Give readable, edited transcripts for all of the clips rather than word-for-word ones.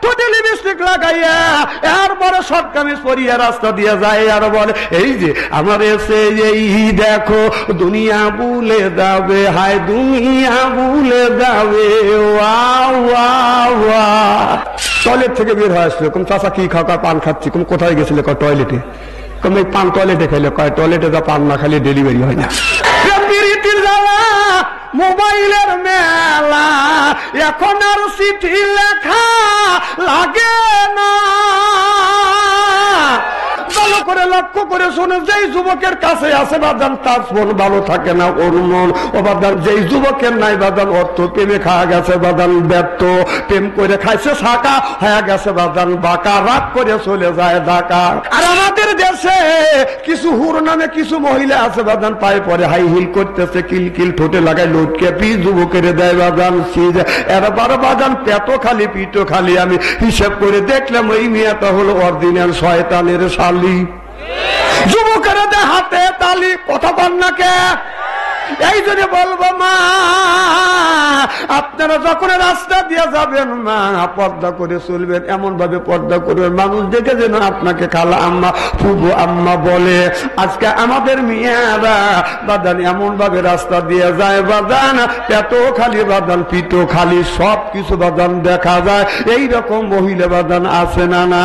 ঠোঁটে লিপস্টিক লাগাইয়া এরপরে শর্ট কামিজ পরিয়া রাস্তা দিয়ে যায় আর বলে এই যে আমার এসে এই দেখো দুনিয়া ভুলে যাবে, হায় দুনিয়া ভুলে যাবে। টয়লেট থেকে বের হয়ে আসলো, কোন চাচা কি খাও? পান খাচ্ছি। কোন কোথায় গেছিল? টয়লেটে। কোন পান টয়লেটে খাইলে? টয়লেটে যা পান না খালি ডেলিভারি হয় না। মোবাইলের মেলা, এখন আর চিঠি লেখা লাগে না। ভালো করে লক্ষ্য করে শুনে, যেই যুবকের কাছে আছে বাদান তার মন ভালো থাকে না, ওর মন ও বাদান যেই যুবকের নাই বাদান অর্থ প্রেমে খাওয়া গেছে বাদান ব্যর্থ, প্রেম করে খাইছে শাখা হয়ে গেছে বাদান বাঁকা, রাগ করে চলে যায় ঢাকা। আর আমাদের দেশে কিছু হুর নামে কিছু মহিলা আছে বাদান পায়ে পরে হাই হিল করতেছে, কিলকিল ঠোঁটে লাগায় লটকে পি যুবকের দেয় বাদান সিজ। এরবার বাদান পেটো খালি পিটো খালি। আমি হিসেব করে দেখলাম ওই মেয়েটা হলো অরিজিনাল শয়তানের শালী। যুবকের হাতে তালি, কথা বল না কে? এই জন্য বলবো মা, আপনারা যখন রাস্তা দিয়ে যাবেন মা পর্দা করে চলবেন, এমন ভাবে পর্দা করবেন মানুষ দেখে যেন আপনাকে খালা আম্মা ফুবু আম্মা বলে। আজকে আমাদের মেয়েরা বাদান এমন ভাবে রাস্তা দিয়ে যায় বাদান পেটো খালি বাদান পিটো খালি সব কিছু বাদান দেখা যায়। এইরকম মহিলা বাদান আছে না? না।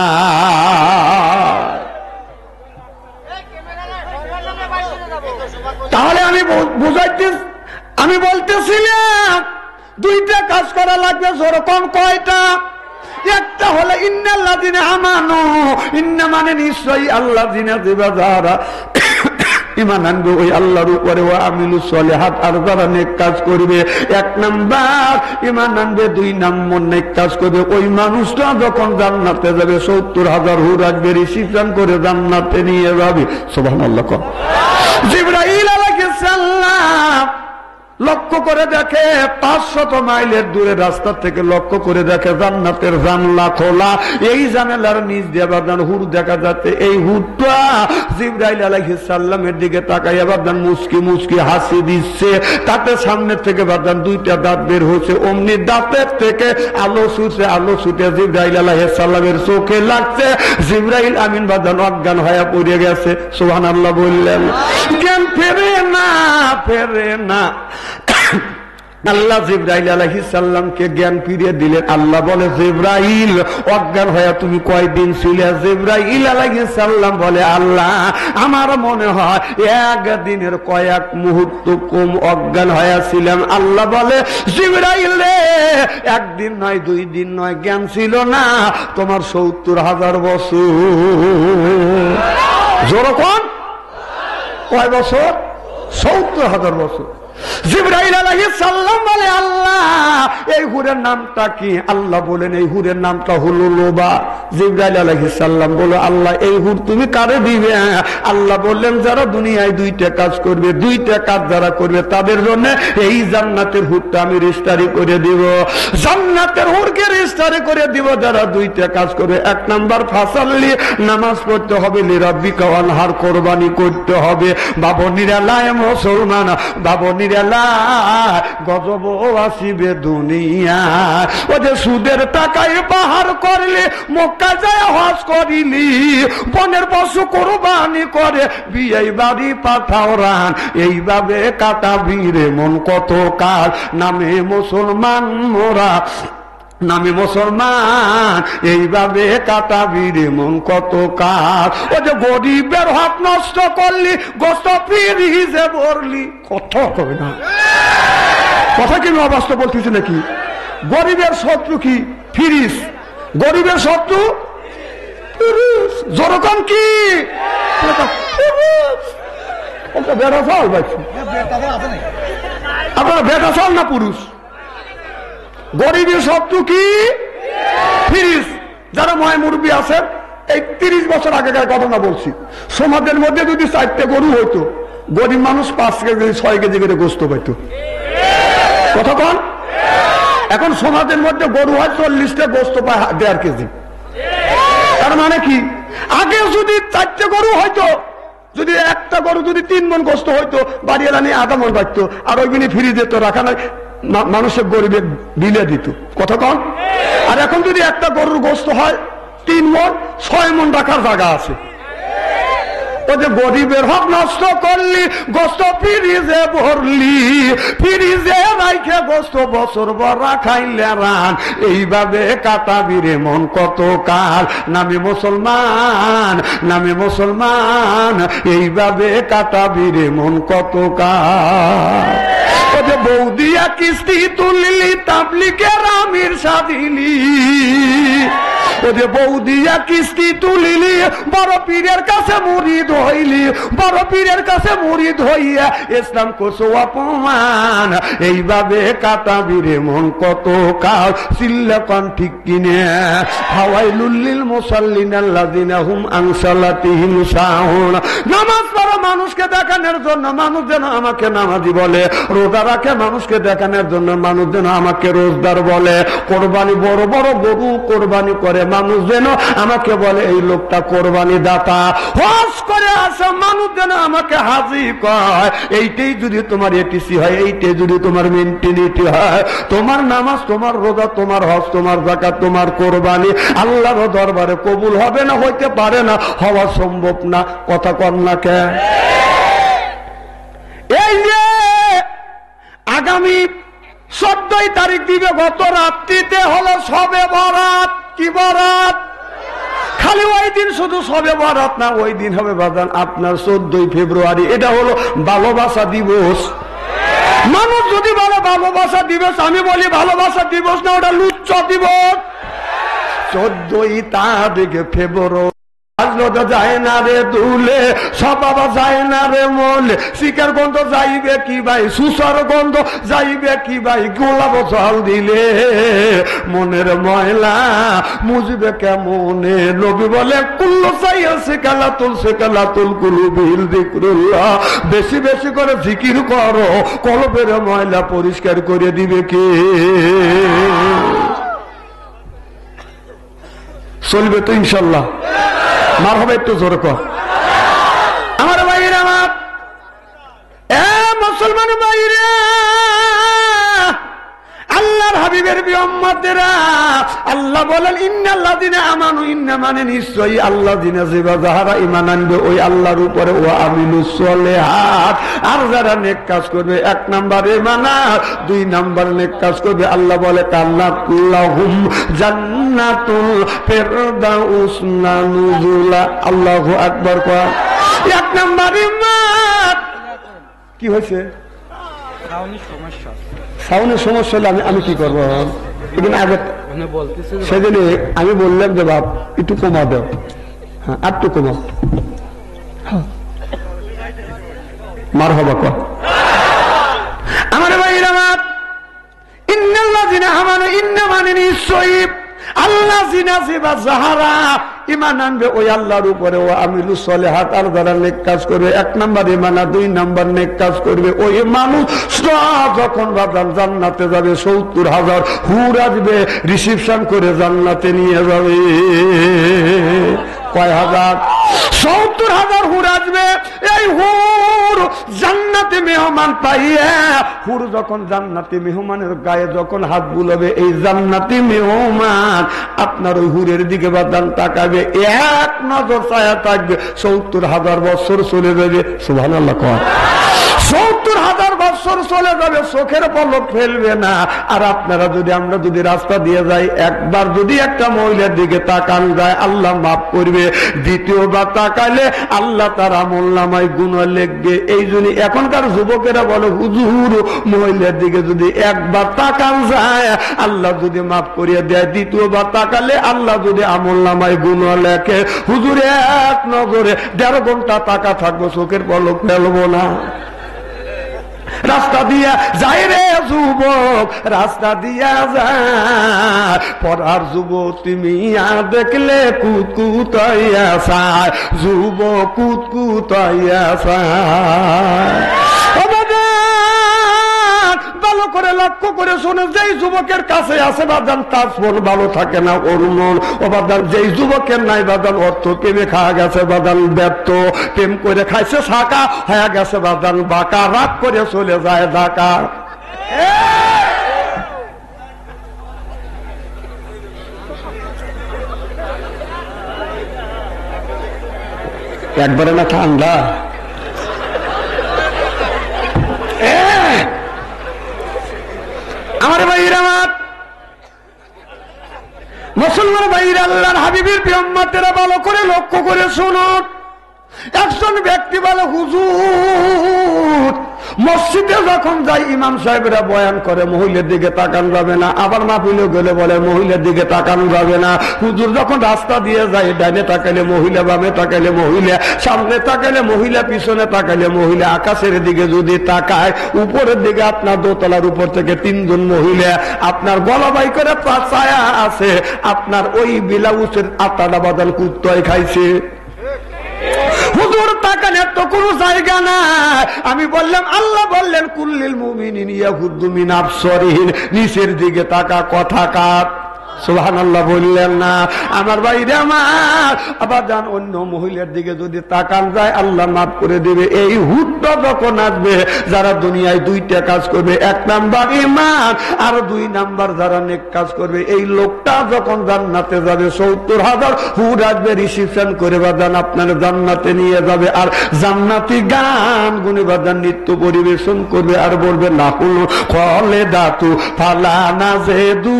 তাহলে আমি বলতেছিলাম দুইটা কাজ করা লাগবে। যেরকম কয়টা? একটা হলো ইন্নাল্লাযিনা আমানু, ইন্না মানে নিশ্চয়ই আল্লাযিনা যারা ঈমান আনবে ওই আল্লাহর উপরে, ওয়া আমিলুস সলিহাত আর যারা নেক কাজ করবে। এক নাম্বার ঈমান আনবে, দুই নাম্বার নেক কাজ করবে। ওই মানুষটা যখন জান্নাতে যাবে ৭০,০০০ হুর আসবে রিসিপশন করে জান্নাতে নিয়ে যাবে। সুবহানাল্লাহ। জিবরাইল আলাইহিস সালাম লক্ষ্য করে দেখে ৫০০ মাইলের দূরে রাস্তা থেকে লক্ষ্য করে দেখে জান্নাতের জানলা খোলা। এই জানালার নিচ দিয়ে বাদান হুর দেখা যাচ্ছে। এই হুরটা জিবরাইল আলাইহিস সালামের দিকে তাকাইয়া বাদান মুস্কি মুস্কি হাসি দিচ্ছে। তাতে সামনে থেকে বাদান দুইটা দাঁত বের হয়েছে। অমনি দাঁতের থেকে আলো ছুটে জিবরাইল আলাইহিস সালামের চোখে লাগছে। জিবরাইল আমিন বাদান অজ্ঞান হয়ে পড়ে গেছে। সুবহানাল্লাহ বললেন। জ্ঞান ফেরে না। আল্লাহ জিবরাইল আলাইহিস সালামকে জ্ঞান ফিরিয়ে দিলেন। আল্লাহ বলে জিবরাইল অজ্ঞান হয়ে তুমি কয়দিন ছিলে? জিবরাইল আলাইহিস সালাম বলে আল্লাহ আমার মনে হয় একদিনের কয়েক মুহূর্ত কম অজ্ঞান হয়েছিলাম। আল্লাহ বলে জিবরাইল রে একদিন নয় দুই দিন নয়, জ্ঞান ছিল না তোমার ৭০,০০০ বছর। যেরকম কয় বছর? ৭০,০০০ বছর। জিবরাইল আলাইহিস সালাম বলে আল্লাহ এই হুরের নামটা কি? আল্লাহ বলেন এই হুরের নামটা হলো লোবা। জিবরাইল আলাইহিস সালাম বলে আল্লাহ এই হুর তুমি কারে দিবে? আল্লাহ বললেন যারা দুনিয়ায় দুইটা কাজ করবে, দুইটা কাজ যারা করবে তাদের জন্য এই জান্নাতের হুরটা আমি রেজিস্ট্রি করে দিব। জান্নাতের হুরকে রেজিস্ট্রি করে দিব যারা দুইটা কাজ করবে। এক নাম্বার ফাসাল্লি, নামাজ পড়তে হবে, লিরাব্বিকা ওয়ানহার, কোরবানি করতে হবে। বাবনিরা লায় মুসলমান, বাবনি গজব আসিবে দুনিয়া। ও যে সুদের টাকায় পাহাড় করলে, মক্কা যায় হজ করিলি, বনের পশু কোরবানি করে বিয়ে বাড়ি পাঠাও রান। এইভাবে কাটাবি রে মন কত কাল, নামে মুসলমান মোরা, নামে মুসলমান এইভাবে কাটাবি রে মন কত কাল। ও যে গরিবের হক নষ্ট করলি, গোস্ত ফ্রিজে ভরলি। কথা কবে না? কথা কি অবাস্তব বলতেছি নাকি? গরিবের শত্রু কি? ফ্রিজ। গরিবের শত্রু ফ্রিজ। যেরকম কি বেটা চাল পাইছি আপনারা? বেটা চাল না পুরুষ? গরিবের শত্রু কি? ফ্রিজ। যারা ময় মুরব্বী আছেন এই ৩০ বছর আগেকার ঘটনা বলছি। সমাজের মধ্যে যদি ৪টে গরু হইতো, গরিব মানুষ ৫ কেজি ৬ কেজি করে গোস্ত পাইতো। কথা কন? এখন সমাজের মধ্যে গরু হয় ৪০টা, গোস্ত পায় ১.৫ কেজি। তার মানে কি? আগে যদি ৪টে গরু হইতো, যদি একটা গরু যদি ৩ মণ গোস্ত হইতো, বাড়িওয়ালা নিয়ে আধা মণ পাইতো, আর ওই মিনি ফ্রিজে তো রাখা নাই, মানুষের গরিবের বিলে দিত। কথা কন? আর এখন যদি একটা গরুর গোস্ত হয় 3 মণ 6 মণ রাখার জায়গা আছে। ও যে গরিবের হক নষ্ট করলি, গোস্ত ফ্রিজে ভরলি, ফ্রিজে রাইখে গোস্ত বছর ভর রাখাইলে রান। এইভাবে কাটাবি রে মন কত কাল, নামে মুসলমান, নামে মুসলমান, এইভাবে কাটাবি রে মন কত কাল। ও যে বৌদিয়া কিস্তি তুললি, তাবলিগের আমির সাদিলি, ও যে বৌদিয়া কিস্তি তুলিলি, বড় পীরের কাছে মুরিদ হইলি, বড় পীরের কাছে মুরিদ হইয়া ইসলাম করছো অপমান। এইভাবে কাটাবি রে মন কত কাল, চিল্লাপান ঠিক কিনে। ফাওয়াইলুল লিল মুসাল্লিন আল্লাযিনা হুম আন সালাতিহিম সাহুন। নামাজ পড়া মানুষকে দেখানোর জন্য মানুষ যেন আমাকে নামাজি বলে, রোজা রাখে মানুষকে দেখানোর জন্য মানুষ যেন আমাকে রোজদার বলে, কোরবানি বড় বড় গরু কোরবানি করে মানুষ যেন আমাকে বলে এই লোকটা কোরবানি দাতা, হজ করে আসা মানুষ যেন আমাকে হাজি কয়। এইটাই যদি তোমার এটিসি হয়, এইটাই যদি তোমার মেন্টালিটি হয়, তোমার নামাজ, তোমার রোজা, তোমার হজ, তোমার যাকাত, তোমার কোরবানি আল্লাহর দরবারে কবুল হবে না, হইতে পারে না, হওয়া সম্ভব না। কথা কন না কে? এই যে আগামী 14 তারিখ দিবে, গত রাত্রিতে হলো সবে বরাত। কি বরাত? খালি ওই দিন শুধু সবে বরাত না, ওই দিন হবে বাজান আপনার 14 ফেব্রুয়ারি। এটা হলো ভালোবাসা দিবস। মানুষ যদি বলে ভালোবাসা দিবস, আমি বলি ভালোবাসা দিবস না, ওটা লুচ্চ দিবস। 14 তারিখ ফেব্রুয়ারি যায় না রে দুলে, সবাবা যায় না রে মলে, শিকার গন্ধ যাইবে কি ভাই, সুসার গন্ধ যাইবে কি ভাই, গোলাপ জল দিলে মনের ময়লা মুজবে কেমনে। নবী বলে কুল্লু চাইছে কালাতুল সে কালাতুল কুলুবিল যিকরুল্লাহ, বেশি বেশি করে জিকির করো, কলবের ময়লা পরিষ্কার করে দিবে কে? চলবে তো ইনশাল্লাহ? মার হবে একটু জোরে কর। আমার ভাইরা, আমার মুসলমান ভাইরা, আল্লাহর হাবিবের উম্মতেরা, আল্লাহ বলেন ইন্নাল্লাযিনা আমানু, ইন্না মানে নিশ্চয়ই আল্লাযিনা যারা ঈমান আনবে ওই আল্লাহর উপরে, ও আমিলুস সলিহাত, আর যারা নেক কাজ করবে। 1 নাম্বার ঈমান, 2 নাম্বার নেক কাজ করবে। আল্লাহ বলে কাল্লাহুম জান্নাতুল ফিরদাউস নুজুলা। আল্লাহু আকবার কর। 1 নাম্বার ঈমান। কি হয়েছে? সমস্যা, সাউন্ডের সমস্যা হলে আমি কি করবো? আগে সেদিন আমি বললাম যে বাপ একটু কমা দাও, হ্যাঁ আর একটু কমা, মার হবা কর। আমার ভাইরা, আমার ইন্নাল্লাযিনা আমানু, ইন্না মানে নিশ্চয়ই আল্লাযিনা যাহারা ঈমান আনবে ওই আল্লাহর উপরে, ও আমিলুস সলিহাত, আর যারা নেক কাজ করবে। 1 নাম্বার ঈমান, 2 নাম্বার নেক কাজ করবে। ওই মানুষ যখন বাজান জান্নাতে যাবে, 70,000 হুর আসবে, রিসিপশন করে জান্নাতে নিয়ে যাবে। কয় হাজার? 70,000 হুর আসবে। এই হুর জান্নাতে মেহমান পাইয়া, হুর যখন জান্নাতি মেহমানের গায়ে যখন হাত বুলাবে, এই জান্নাতি মেহমান আপনার ওই হুরের দিকে বাদান তাকাবে, এক নজর ছায়া থাকবে। 70,000 বছর চলে যাবে। সুবহানাল্লাহ কয়। 70,000 বছর চলে যাবে, চোখের পলক ফেলবে না। আর আপনারা যদি, আমরা যদি রাস্তা দিয়ে যাই, একবার যদি একটা মহিলার দিকে তাকান যায়, আল্লাহ মাফ করবে। দ্বিতীয়বার তাকালে আল্লাহ তার আমলনামায় গুনাহ লিখবে। এই জন্য এখনকার যুবকেরা বলে হুজুর মহিলার দিকে যদি একবার তাকান যায়, আল্লাহ যদি মাফ করিয়ে দেয়, দ্বিতীয়বার তাকালে আল্লাহ যদি আমলনামায় গুনাহ লেখে। হুজুর এক নজরে 1.5 ঘন্টা তাকা থাকবো, চোখের পলক ফেলবো না। রাস্তা দিয়া যাই রে যুবক, রাস্তা দিয়া যায়, পড়ার যুবতী মিয়া দেখলে কুতকুতাইয়া চায়, যুবক কুতকুতাইয়া চায়। ভালো করে লক্ষ্য করে শুনে, যেই যুবকের কাছে আছে বাদান তার মন ভালো থাকে না, ওর মন ও বাদান, যেই যুবকের নাই বাদান অর্থ প্রেমে খাওয়া গেছে বাদান ব্যর্থ, প্রেম করে খাইছে শাকা হয়ে গেছে বাদান বাঁকা, রাগ করে চলে যায় ঢাকা। একবারে না ঠান্ডা। আমার ভাইরা, আমার মুসলমান ভাইরা, আল্লাহর হাবিবের প্রিয় উম্মতেরা ভালো করে লক্ষ্য করে শুনুন। একজন ব্যক্তি বলে, হুজুর মসজিদে যখন যাই ইমাম সাহেবরা বয়ান করে মহিলার দিকে তাকানো যাবে না, আবার মাহফিলে গেলে বলে মহিলার দিকে তাকানো যাবে না। হুজুর যখন রাস্তা দিয়ে যায় ডানে তাকাইলে মহিলা, বামে তাকাইলে মহিলা, সামনে তাকাইলে মহিলা, পিছনে তাকাইলে মহিলা, আকাশের দিকে যদি তাকায় উপরের দিকে আপনার দোতলার উপর থেকে 3 জন মহিলা আপনার গলা বাই করে ছায়া আছে, আপনার ওই বিলাউসের আটাটা বাদাল কুত্তায় খাইছে। হুজুর তাকানোর তো কোনো জায়গা নাই। আমি বললাম, আল্লাহ বললেন কুল্লিল মুমিনিন ইয়াগুদ্দু মিন আবসারিহিম, নিচের দিকে তাকা, কথা কাট। সুবহানাল্লাহ বললেন না? আমার ভাইরে আমার, আবার যান অন্য মহিলার দিকে যদি তাকান যায় আল্লাহ মাফ করে দেবে। এই হুদটা যখন আসবে, যারা দুনিয়ায় 2টা কাজ করবে, 1 নাম্বার ঈমান, আর 2 নাম্বার যারা নেক কাজ করবে, এই লোকটা যখন জান্নাতে যাবে 70,000 হুদ আসবে রিসিপশন করে বাদান আপনার জান্নাতে নিয়ে যাবে। আর জান্নাতি গান গুনে বাদান নৃত্য পরিবেশন করবে আর বলবে, না হুন খলে দাতু ফালা না জেদু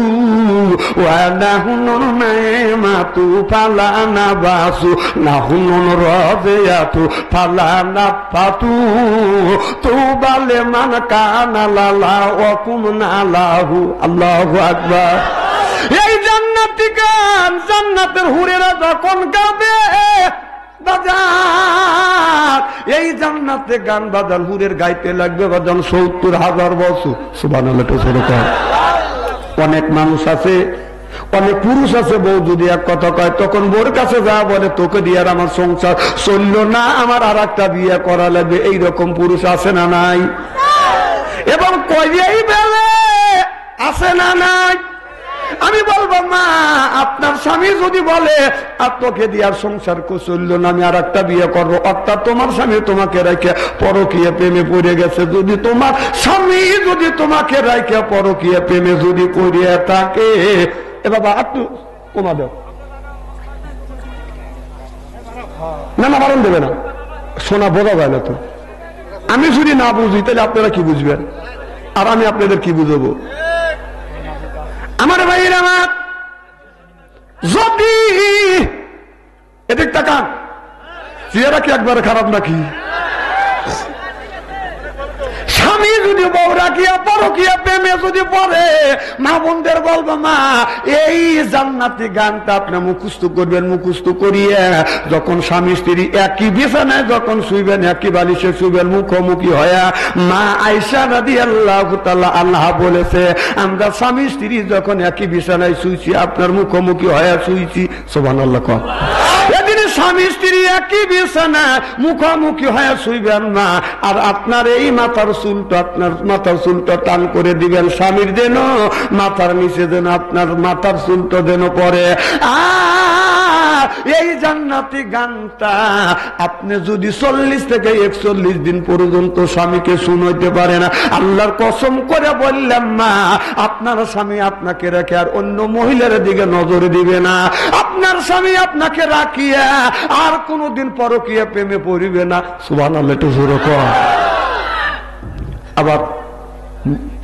মাতু ফালানা বাসু না হুন রাজেয়াতু ফালানা পাতু তু বালে মান কানা লালা ওয়া কুমনা লাহু। আল্লাহু আকবার। এই জান্নাতি গান জান্নাতের হুরেরা যখন গাবে বাজার, এই জান্নাতে গান বাজান হুরের গাইতে লাগবে বাজান 70,000 বছর। সুবহানাল্লাহ। অনেক মানুষ আছে, অনেক পুরুষ আছে, বউ যদি এক কথা কয় তখন বউর কাছে যা বলে, তোকে দিয়ে আর আমার সংসার চলল না, আমার আর একটা বিয়ে করা লাগবে। এইরকম পুরুষ আছে না নাই? এবং কয়েই বেলে আছে না নাই? আমি বলবো, মা আপনার স্বামী যদি বলে আর তোকে দিয়ে আর সংসার চলল না, আমি আর একটা বিয়ে করবো, অর্থাৎ তোমার স্বামী তোমাকে রেখে পরকীয়া প্রেমে পড়ে গেছে। যদি তোমার স্বামী যদি তোমাকে রেখে পরকীয়া প্রেমে যদি পড়িয়ে থাকে, এ বাবা একটু কমা দাও না, না বারণ দেবে না, শোনা বোঝা যায় না তো। আমি যদি না বুঝি তাহলে আপনারা কি বুঝবেন আর আমি আপনাদের কি বুঝবো? আমার ভাইয়ের আমার, যদি এদিক তাকান, চেহারা কি একবারে খারাপ নাকি? স্বামী যদি বউ রাখিয়া পরকীয়া প্রেমে যদি পড়ে, মা বোনদের বলবো, মা এই জান্নাতি গানটা আপনি মুখস্থ করবেন। মুখস্থ করিয়ে যখন স্বামী স্ত্রী একই বিছানায় যখন শুইবেন, একই বালিশে শুইবেন, মুখোমুখি হয়া, মা আয়েশা রাদিয়াল্লাহু তাআলা আনহা বলেছে, আমরা স্বামী স্ত্রী যখন একই বিছানায় শুইছি, আপনার মুখোমুখি হয়া শুইছি। সুবহানাল্লাহ। এদিন স্বামী স্ত্রী একই বিছানায় মুখোমুখি হয়ে শুইবেন না, আর আপনার এই মাথার চুলটা, আপনার মাথার চুলটা টান করে দিবেন স্বামীর যেন মাথার নিচে যেন আপনার মাথার চুলটা যেন পড়ে। এই জান্নাতি গানটা আপনি যদি 40 থেকে 41 দিন পর্যন্ত স্বামীকে শুনাইতে পারেন, আল্লাহর কসম করে বললাম, মা আপনার স্বামী আপনাকে রেখে আর অন্য মহিলার দিকে নজর দিবে না। আপনার স্বামী আপনাকে রাখিয়া আর কোনদিন পরকীয়া প্রেমে পড়িবে না। সুবহানাল্লাহ। একটু জোরে কর। আবার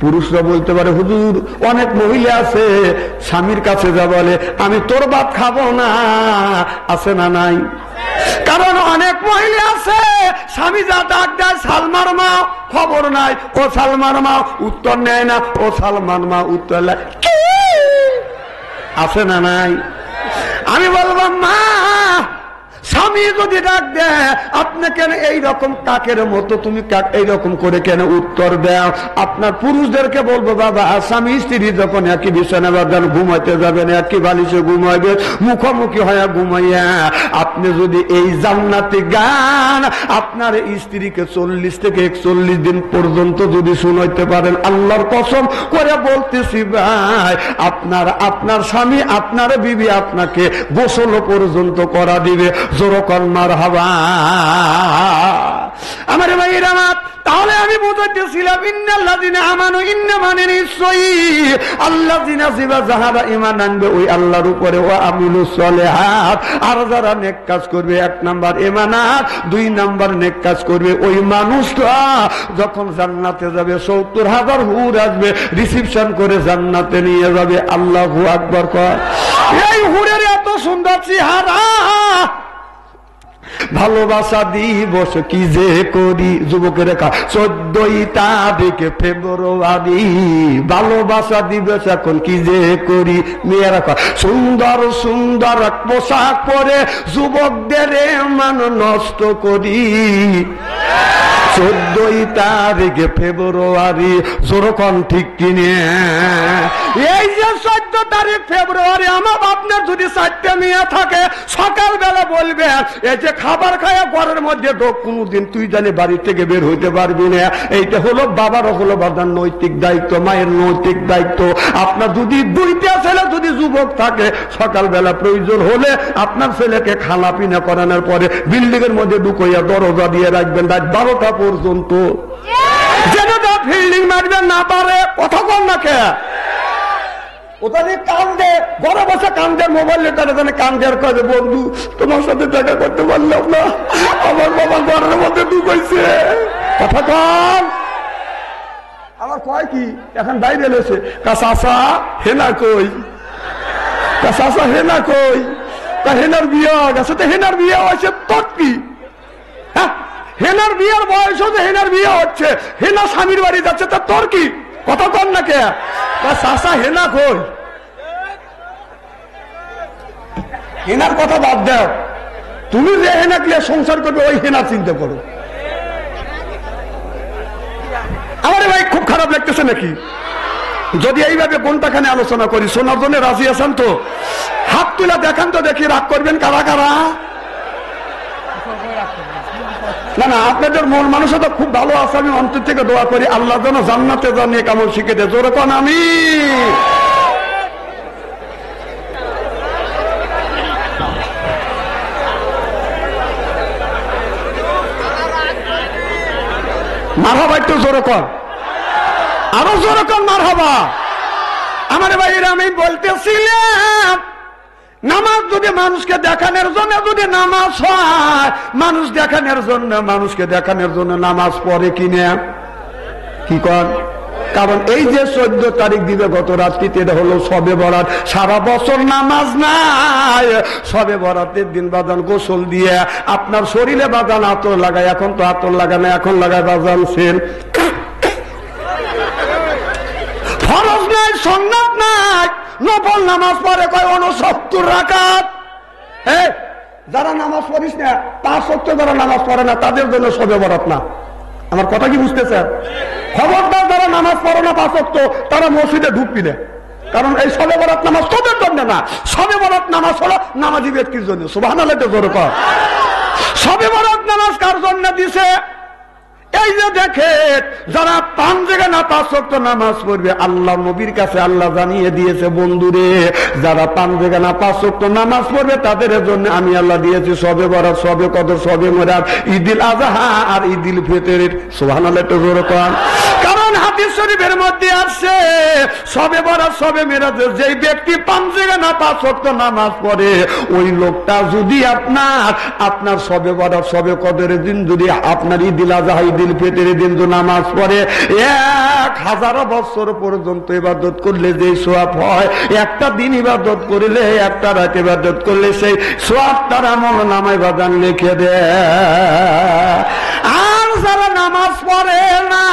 পুরুষরা বলতে পারে, হুজুর অনেক মহিলা আছে স্বামীর কাছে যা বলে, আমি তোর ভাত খাবো না। আছে না নাই? কারণ অনেক মহিলা আছে স্বামী যা ডাক দেয়, সালমার মা খবর নাই, ও সালমার মা উত্তর নেয় না, ও সালমান মা উত্তর নেয়। আছে না নাই? আমি বলবো, মা স্বামী যদি ডাক দেয়, আপনি কেন এইরকম কাকের মতো তুমি এইরকম করে কেন উত্তর দেও? আপনার পুরুষদেরকে বলবো, বাবা স্বামী স্ত্রী যখন একই বিছানা বাঁধান ঘুমাইতে যাবেন, একই বালিশে ঘুমাইবে, মুখোমুখি হয়ে ঘুমাইয়া আপনি যদি এই জান্নাতি গান আপনার স্ত্রীকে 40 থেকে 41 দিন পর্যন্ত যদি শুনাইতে পারেন, আল্লাহর কসম করে বলতেছি ভাই, আপনার স্বামী আপনার বিবি আপনাকে গোসল পর্যন্ত করা দিবে। জোরকন মারহাবা। আমার ভাইয়ের আমার, তাহলে আমি বুঝাইতেছিলাম ইন্নাল্লাযিনা আমানু, ইন্না মানে নিশ্চয়ই আল্লাযিনা যাহারা ঈমান আনবে ওই আল্লাহর উপরে, ওয়া আমিলুস সলিহাত, আর যারা নেক কাজ করবে, 1 নাম্বার ঈমানাত, 2 নাম্বার নেক কাজ করবে, ওই মানুষটা যখন জান্নাতে যাবে 70,000 হুর আসবে রিসিপশন করে জান্নাতে নিয়ে যাবে। আল্লাহু আকবার কর। এই হুরের এত সুন্দর চেহারা, ভালোবাসা দিবস কি যে করি, যুবকের 14ই তারিখ ফেব্রুয়ারি, ভালোবাসা দিবস এখন কি যে করি। মেয়েরা সুন্দর সুন্দর পোশাক পরে যুবকদের মান নষ্ট করি। 14ই তারিখ ফেব্রুয়ারি, যেরকম ঠিক কিনে এই যে 14 তারিখ ফেব্রুয়ারি, আমার আপনার যদি 4টা মেয়ে থাকে সকালবেলা বলবে এই যে খাবার খায়া ঘরের মধ্যে ঢোক, কোনদিন তুই জানি বাড়ি থেকে বের হইতে পারবি না। এইটা হলো বাবার, হলো বাবার নৈতিক দায়িত্ব, মায়ের নৈতিক দায়িত্ব। আপনার যদি 2টা ছেলে যদি যুবক থাকে, সকালবেলা প্রয়োজন হলে আপনার ছেলেকে খানা পিনা করানোর পরে বিল্ডিং এর মধ্যে ঢুকাইয়া দরজা দিয়ে রাখবেন রাত 12টা পর্যন্ত, যেন তার ফিল্ডিং মারবেন না পারে। কথা কর না কে ওখানে কান্দে, ঘরে বসে কান্দের, মোবাইলে তারা জানে কান্দের কাজে, বন্ধু তোমার সাথে দেখা করতে পারলাম না, আমার বাবা ঘরের মধ্যে ঢুকাইছে। কথা কন আমার কয় কি এখন বাইরে এসে কাঁচা হেনা কই, কাঁচা হেনা কই, তা হেনার বিয়ে গেছে, তো হেনার বিয়ে হয়েছে তোর কি? হ্যাঁ, হেনার বিয়ের বয়স হচ্ছে, হেনার বিয়ে হচ্ছে, হেনা স্বামীর বাড়ি যাচ্ছে, তা তোর কি? কথা কন না কে চাষা হেনা কই? হেনার কথা বাদ দাও, তুমি যে হেনা ক্লিয়া সংসার করবে ওই হেনা চিন্তা করো। আমার ভাই খুব খারাপ লাগতেছে নাকি যদি এইভাবে কোনটাখানে আলোচনা করি? শোনার জন্য রাজি আছেন তো? হাত তুলে দেখান তো দেখি, রাগ করবেন কারা কারা? না না, আপনাদের মন মানসিকতা খুব ভালো আছে, আমি অন্তর থেকে দোয়া করি আল্লাহ যেন জান্নাতে জানিয়ে কেমন শিখে দেয়। জোরে কোন আমি। মারহাবা, একটু জোরে কর, আরো জোরে কর মারহাবা। আমার ভাইয়েরা আমি বলতেছিলাম নামাজ যদি মানুষকে দেখানোর জন্য যদি নামাজ হয়, মানুষ দেখানোর জন্য, মানুষকে দেখানোর জন্য নামাজ পড়ে কিনা? কি কর? কারণ এই যে 14 তারিখ দিবে গত রাত্রিতে, এটা হলো শবে বরাত। সারা বছর নামাজ নাই, শবে বরাতের দিন বাজান গোসল দিয়ে আপনার শরীরে বাজান আতর লাগায়। এখন তো আতর লাগায় না, এখন লাগায় বাজান সেন। ফরজ নাই, সুন্নাত নাই, নফল নামাজ পড়ে কয় 69 রাকাত। যারা নামাজ পড়িস না 5 ওয়াক্ত যারা নামাজ পড়ে না তাদের জন্য শবে বরাত না। আমার কথা কি বুঝতেছেন? খবরদার যারা নামাজ পড়ে না 5 ওয়াক্ত, তারা মসজিদে ঢুকবি না। কারণ এই শবে বরাত নামাজ তোদের জন্য না, শবে বরাত নামাজ হলো নামাজি ব্যক্তির জন্য। সুবহানাল্লাহ জোরে কর। শবে বরাত নামাজ কার জন্য দিছে? এই যে দেখে যারা 5 জায়গা না 5 ওয়াক্ত নামাজ পড়বে, আল্লাহ নবীর কাছে আল্লাহ জানিয়ে দিয়েছে, বন্ধুরে যারা 5 জায়গা না 5 ওয়াক্ত নামাজ পড়বে তাদের জন্য আমি আল্লাহ দিয়েছি শবে বরাত, শবে কদর, শবে মেরাজ, ঈদুল আযহা আর ঈদুল ফিতরের। সুবহানাল্লাহ একটু জোরে কর। কারণ হাদিস শরীফের মধ্যে আছে শবে বরাত, শবে মেরাজের যেই ব্যক্তি 5 জায়গা না 5 ওয়াক্ত নামাজ পড়ে, ওই লোকটা যদি আপনার শবে বরাত, শবে কদরের দিন যদি আপনার ঈদুল আযহা, ঈদুল ফিতরের দিন যদি নামাজ পড়ে, 1000 বছর পর্যন্ত ইবাদত করলে যে সওয়াব হয়, একটা দিন ইবাদত করলে, একটা রাত ইবাদত করলে সেই সওয়াব তার আমলনামায় বাজান লিখে দেয়। আর যারা নামাজ পড়ে না,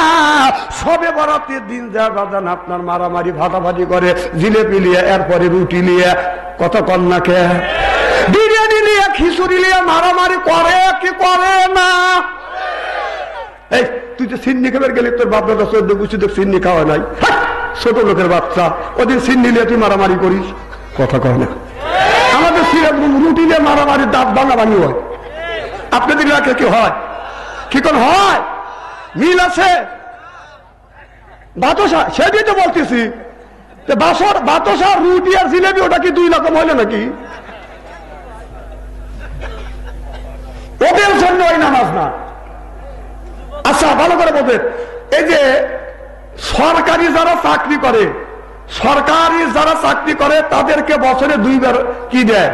শবে বরাতের দিন যা বাজান আপনার মারামারি ভাটাভাটি করে, জিলেপি নিয়ে, এরপরে রুটি নিয়ে, কত কন্যাকে বিরিয়ানি নিয়ে, খিচুড়ি নিয়ে মারামারি করে কি করে না? এই তুই যে সিন্নি খাবার গেলি, তোর বাপ দাদা 14 বছর সিন্নি খাওয়া নাই, ছোট লোকের বাচ্চা, ওদের সিন্নি নিয়ে তুই মারামারি করিস? কথা কয় না। আমাদের সিরাজ রুটি নিয়ে মারামারি, দাঁত ভাঙাভাঙি হয়। আপনাদের এলাকায় কি হয়? কি কোন হয়? মিল আছে? বাতাসা সেটাই তো বলতেছি, বাতাসা, রুটি আর জিলেবি ওটা কি 2 রকম হইলো নাকি? ওদের জন্য ওই নামাজ না। আচ্ছা ভালো করে বলবেন, এই যে সরকারি যারা চাকরি করে, সরকারি যারা চাকরি করে তাদেরকে বছরে 2 বার কি দেয়?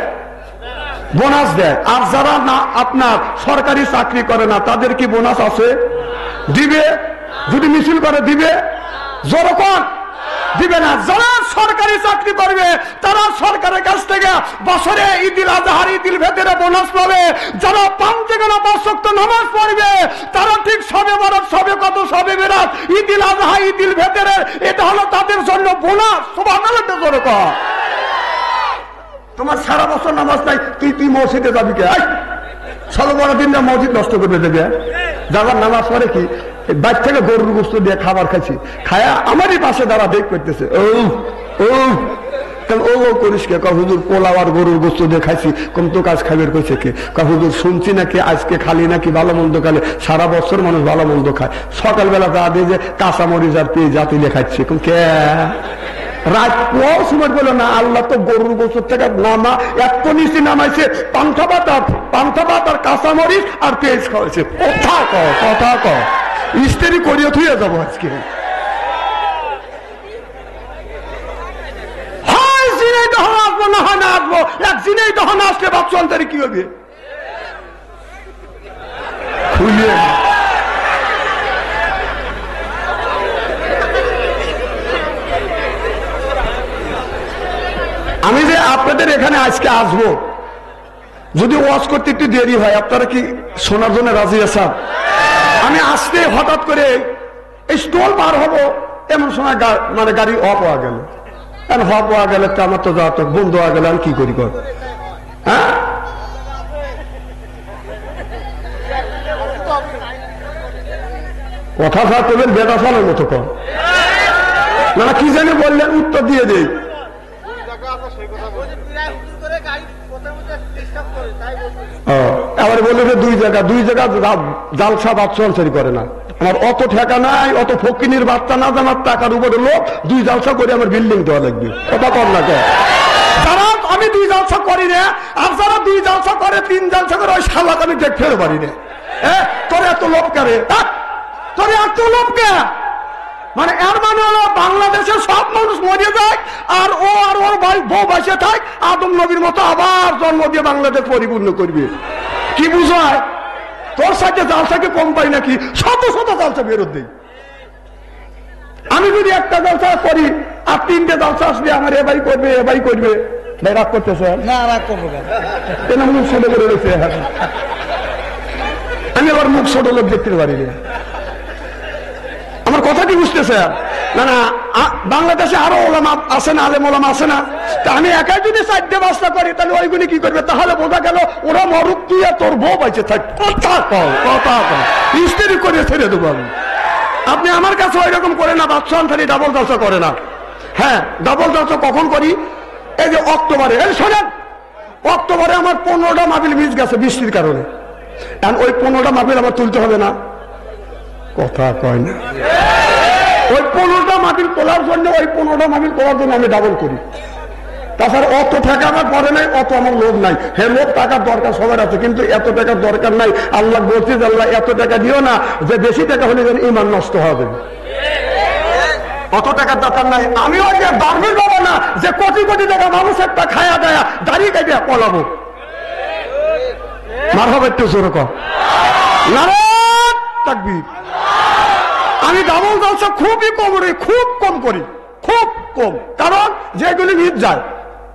বোনাস দেয়। আর যারা না আপনার সরকারি চাকরি করে না তাদের কি বোনাস আছে? দিবে। যদি মিছিল করে দিবে? যখন দিবে না। যারা সরকারি চাকরি করবে তারা সরকারের কাছ থেকে বছরে ঈদুল আজহার ঈদুল ফিতরে বোনাস পাবে। যারা 5 ওয়াক্ত নামাজ পড়বে তারা ঠিক সবে বরাত, সবে কত, সবে বেরাত, ঈদুল আজহা, ঈদুল ফিতরে, এটা হলো তাদের জন্য বোনাস। সুবহানাল্লাহ জোরে কর। তোমার সারা বছর নামাজ নাই, তুই মসজিদে যাবি কে? সবে বড় দিনটা মসজিদ নষ্ট করে দেবে। যাবার নামাজ পড়ে কি বাইর থেকে গরুর গোস্ত দিয়ে খাবার খাইছি, খায়া আমারই পাশে দ্বারা দেখ করতেছে, ও করিস কে? হুজুর পোলাও আর গরুর গোস্ত দিয়ে খাইছি। কম তো কাজ খাবের কইছে কে? হুজুর শুনছি নাকি আজকে খালি নাকি ভালো মন্দ খালে, সারা বছর মানুষ ভালো মন্দ খায়, সকালবেলা যা দিয়ে যে কাঁচামরিচ আর পেঁয়াজ জাতিলে খাচ্ছে। কে রাত পোয়াও সময় বলে না, আল্লাহ তো গরুর গোস্ত থেকে নামা এত নিচে নামাইছে, পান্থা ভাত আর কাঁচামরিচ আর পেঁয়াজ খাওয়াইছে। কথা ক ইস্তেরি করিয়ে থুয়ে যাবো আজকে। হয় জিনেই তখন আসবো, না হয় না আসবো। এক জিনেই তখন আসলে বাচ্চা অন্তরে কি হবে? খুলিয়ে আমি যে আপনাদের এখানে আজকে আসবো, যদি ওয়াজ করতে একটু দেরি হয় আপনারা কি শোনার জন্য রাজি আছেন? আমি আসতে হঠাৎ করে এই স্টল পার হবো এমন সময় মানে গাড়ি অফ হওয়া গেল। হওয়া পাওয়া গেলে তো আমার তো যাওয়া বন্ধ হওয়া গেলে আমি কি করি? হ্যাঁ, কথা যা করবেন বেটা ফলের মতো কম না, কি জানি বললেন উত্তর দিয়ে দেই। এবার বললো যে 2 জায়গা জালসা বাচ্চারি করে না। আমার অত ঠেকা নাই, অত ফকিনির বাচ্চা না জানার টাকার উপরে লোক 2 জালসা করে আমার বিল্ডিং দেওয়া লাগবে। কথা কর না কে? যারা আমি 2 জালসা করি না, আর যারা 2 জালসা করে 3 জালসা করে ওই শালাক আমি দেখতে পারি না। তোর এত লোক করে, তোর এত লোক কে? মানে এর মানে হলো বাংলাদেশের সব মানুষ মরে যায় আর ওর বউ বাসে থাক, আদম নবীর মতো আবার জন্ম দিয়ে বাংলাদেশ পরিপূর্ণ করবে। কি বুঝায়? তোর সাথে জালসাকে কম পাই নাকি? শত জালসা বেরোত দেই। আমি যদি একটা জালসা করি আর 3টে জালসা আসলে আমার এবাই করবে ভাই, রাগ করতেছে না? রাগ করবো কেন? মুখ ছোট করে রয়েছে। আমি আবার মুখ ছোট লোক দেখতে পারি না। আমার কথা কি বুঝতেছে? না বাংলাদেশে আরো ওলামা আছে না, আলেম ওলামা আছে না? তা আমি একাই যদি 4টে বাস্তা করি তাহলে ওইগুলি কি করবে? তাহলে বোঝা গেল ওরা মরুক, তুই আর তোর বউ বাইচে থাক। কথা ইস্তেরি করে ছেড়ে দেবো আমি। আপনি আমার কাছে ওই রকম করে না, বাচ্চা আনসারি ডাবল জালসা করে না। হ্যাঁ, ডাবল জালসা কখন করি? এই যে অক্টোবরে। শোনেন, অক্টোবরে আমার 15টা মাহফিল মিস গেছে বৃষ্টির কারণে। কারণ ওই 15টা মাহফিল আমার তুলতে হবে না? কথা কয় না। ওই 15টা মাহফিল তোলার জন্য আমি ডাবল করি। তাছাড়া অত টাকা আমার পরে নাই, অত আমার লোভ নাই। হ্যাঁ, লোভ টাকার দরকার সবার আছে, কিন্তু এত টাকার দরকার নাই। আল্লাহ বলছি যে আল্লাহ এত টাকা দিও না যে বেশি টাকা হলে যেন ঈমান নষ্ট হবে। অত টাকার দরকার নাই। আমি ওই যে দার্মিক বাবা না যে কোটি টাকা মানুষ একটা খায়া দেয়া দাঁড়িয়ে কাটিয়ে পলাবো। মার হবে একটু জোরে কর নারে তাকবীর। আমি ডাবল জালসা খুবই কম করি, খুব কম। কারণ যেগুলি মিট যায়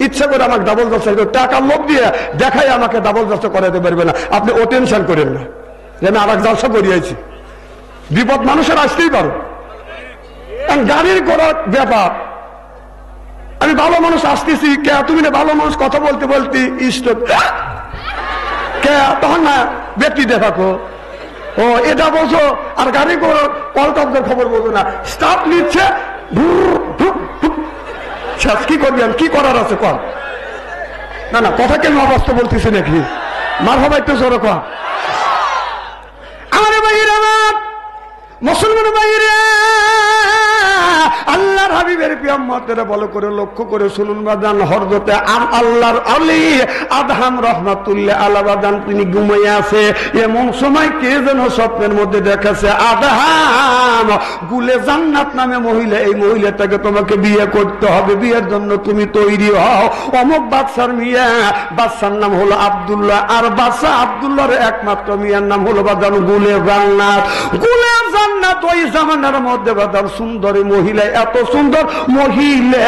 ইচ্ছা করে আমাকে ডাবল জালসা টাকার লোভ দিয়ে দেখাই আমাকে ডাবল জালসা করাতে পারবে না। আপনি ও টেনশন করেন না যে আমি আরেক জালসা করিয়েছি। বিপদ মানুষের আসতেই পারো, গাড়ির ঘোড়ার ব্যাপার। আমি ভালো মানুষ আসতেছি, কে তুমি না ভালো মানুষ কথা বলতে স্টপ কে? তখন না ব্যক্তি দেখাকো, ও এটা বলছো, আর গাড়ি কলকাতার খবর বলবো না। স্টাফ নিচ্ছে, কি করবেন? কি করার আছে কর না কথা কেন অবস্থা বলতেছি নাকি? মার হবে একটু জোরে কর। আমার ভাইয়ের, আমার মুসলমান ভাইয়েরা, আল্লাহর হাবিবের পিয়াম্মতেরা ভালো করে লক্ষ্য করে শুনুন বাদান, হযরতে আল্লাহর আলী আদহাম রাহমাতুল্লাহ আলাইহি বাদান তিনি ঘুমিয়ে আছে। এমন সময় কে যেন স্বপ্নের মধ্যে দেখাছে, আদহাম গুলে জান্নাত নামে মহিলা, এই মহিলাটাকে তোমাকে বিয়ে করতে হবে, বিয়ের জন্য তুমি তৈরি হও। অমুক বাদশার মিয়া, বাদশার নাম হলো আব্দুল্লাহ, আর বাদশা আব্দুল্লাহর একমাত্র মিয়ার নাম হলো বাদান গুলে জান্নাত। গুলে জান্নাত ওই জামানার মধ্যে বাদান সুন্দরী মহিলা, এত সুন্দর মহিলা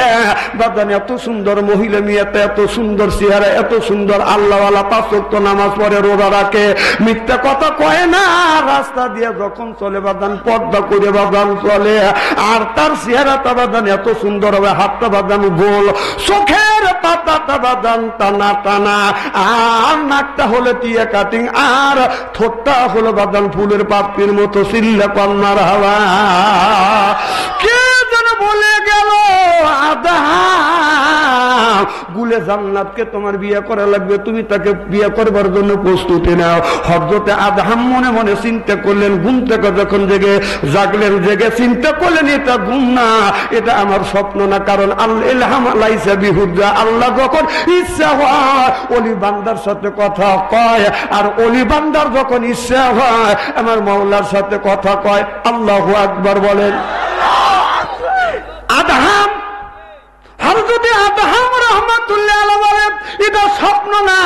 বাদান, এত সুন্দর মহিলা, মেয়েটা এত সুন্দর চেহারা, এত সুন্দর আল্লাহওয়ালা, 5 ওয়াক্ত নামাজ পড়ে, রোজা রাখে, মিথ্যা কথা কয় না, রাস্তা দিয়ে যখন চলে বাদান পর্দা করে বাদান চলে। আর তার চেহারাটা বাদান এত সুন্দর হবে, হাতটা বাদান গোল, চোখের পাতাটা বাদান টানা টানা, আর নাকটা হলে টিয়া কাটিং, আর ঠোঁটটা হলো বাদান ফুলের পাপড়ির মতো। সিল্লা কন্যার হাওয়া কে যেন বলে গেল, আদহাম গুলে জান্নাতকে তোমার বিয়ে করা লাগবে, তুমি তাকে বিয়ে করবার জন্য প্রস্তুতি নাও। হযরতে আদহাম মনে মনে চিন্তা করলেন, ঘুম থেকে যখন জাগলেন, জেগে চিন্তা করলেন এটা ঘুম না, এটা আমার স্বপ্ন না, কারণ আল্লাহ লাইসা বিহুজ্জা, আল্লাহ যখন ইচ্ছা হয় ওলি বান্দার সাথে কথা কয়, আর ওলি বান্দার যখন ইচ্ছা হয় আমার মাওলার সাথে কথা কয়। আল্লাহু আকবার বলেন। আদহাম, হযরতে আদহাম রাহমাতুল্লাহ আলাইহি বলেন এটা স্বপ্ন না,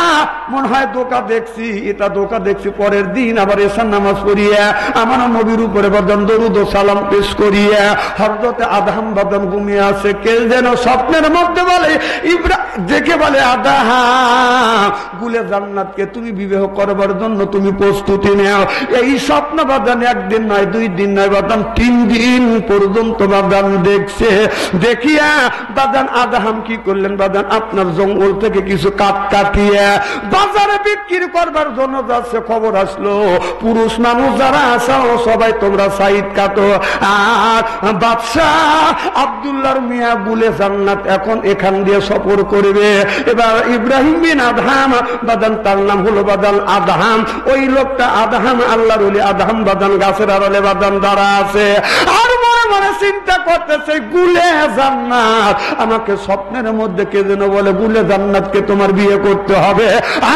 মনে হয় ধোঁকা দেখছি, এটা ধোঁকা দেখছি। পরের দিন আবার এশার নামাজ পড়িয়া আমার নবীর উপরে বদন দরুদ ও সালাম পেশ করিয়া হযরতে আদহাম বদন ঘুমিয়ে আছে। কে যেন স্বপ্নের মধ্যে বলে, দেখে বলে, আদহাম গুলে জান্নাতকে তুমি বিবাহ করবার জন্য তুমি প্রস্তুতি নাও। এই স্বপ্ন বাদান একদিন নয়, 2 দিন নয় বাদান, 3 দিন পর্যন্ত বাদান দেখছে। দেখিয়া বাদান আদহাম কি করলেন বাদান, আপনার জঙ্গল থেকে কিছু কাঠ কাটিয়ে বাজারে বিক্রি করবার জন্য যাচ্ছে। খবর আসলো পুরুষ মানুষ যারা আসাও সবাই তোমরা সাইদ কাটো। আর বাদশাহ আব্দুল্লাহর মিয়া গুলে জান্নাত এখন এখান দিয়ে সফর করবে। এবার ইব্রাহিম বিন আদহাম বাদান, তার নাম হলো বাদান আদহাম, ওই লোকটা আদহাম আল্লাহর ওলি আদহাম বাদান গাছের আড়ালে বাদান দাঁড়া আছে। আর মনে মনে চিন্তা করতেছে, গুলে জান্নাত, আমাকে স্বপ্নের মধ্যে কে যেন বলে গুলে জান্নাতকে তোমার বিয়ে করতে হবে,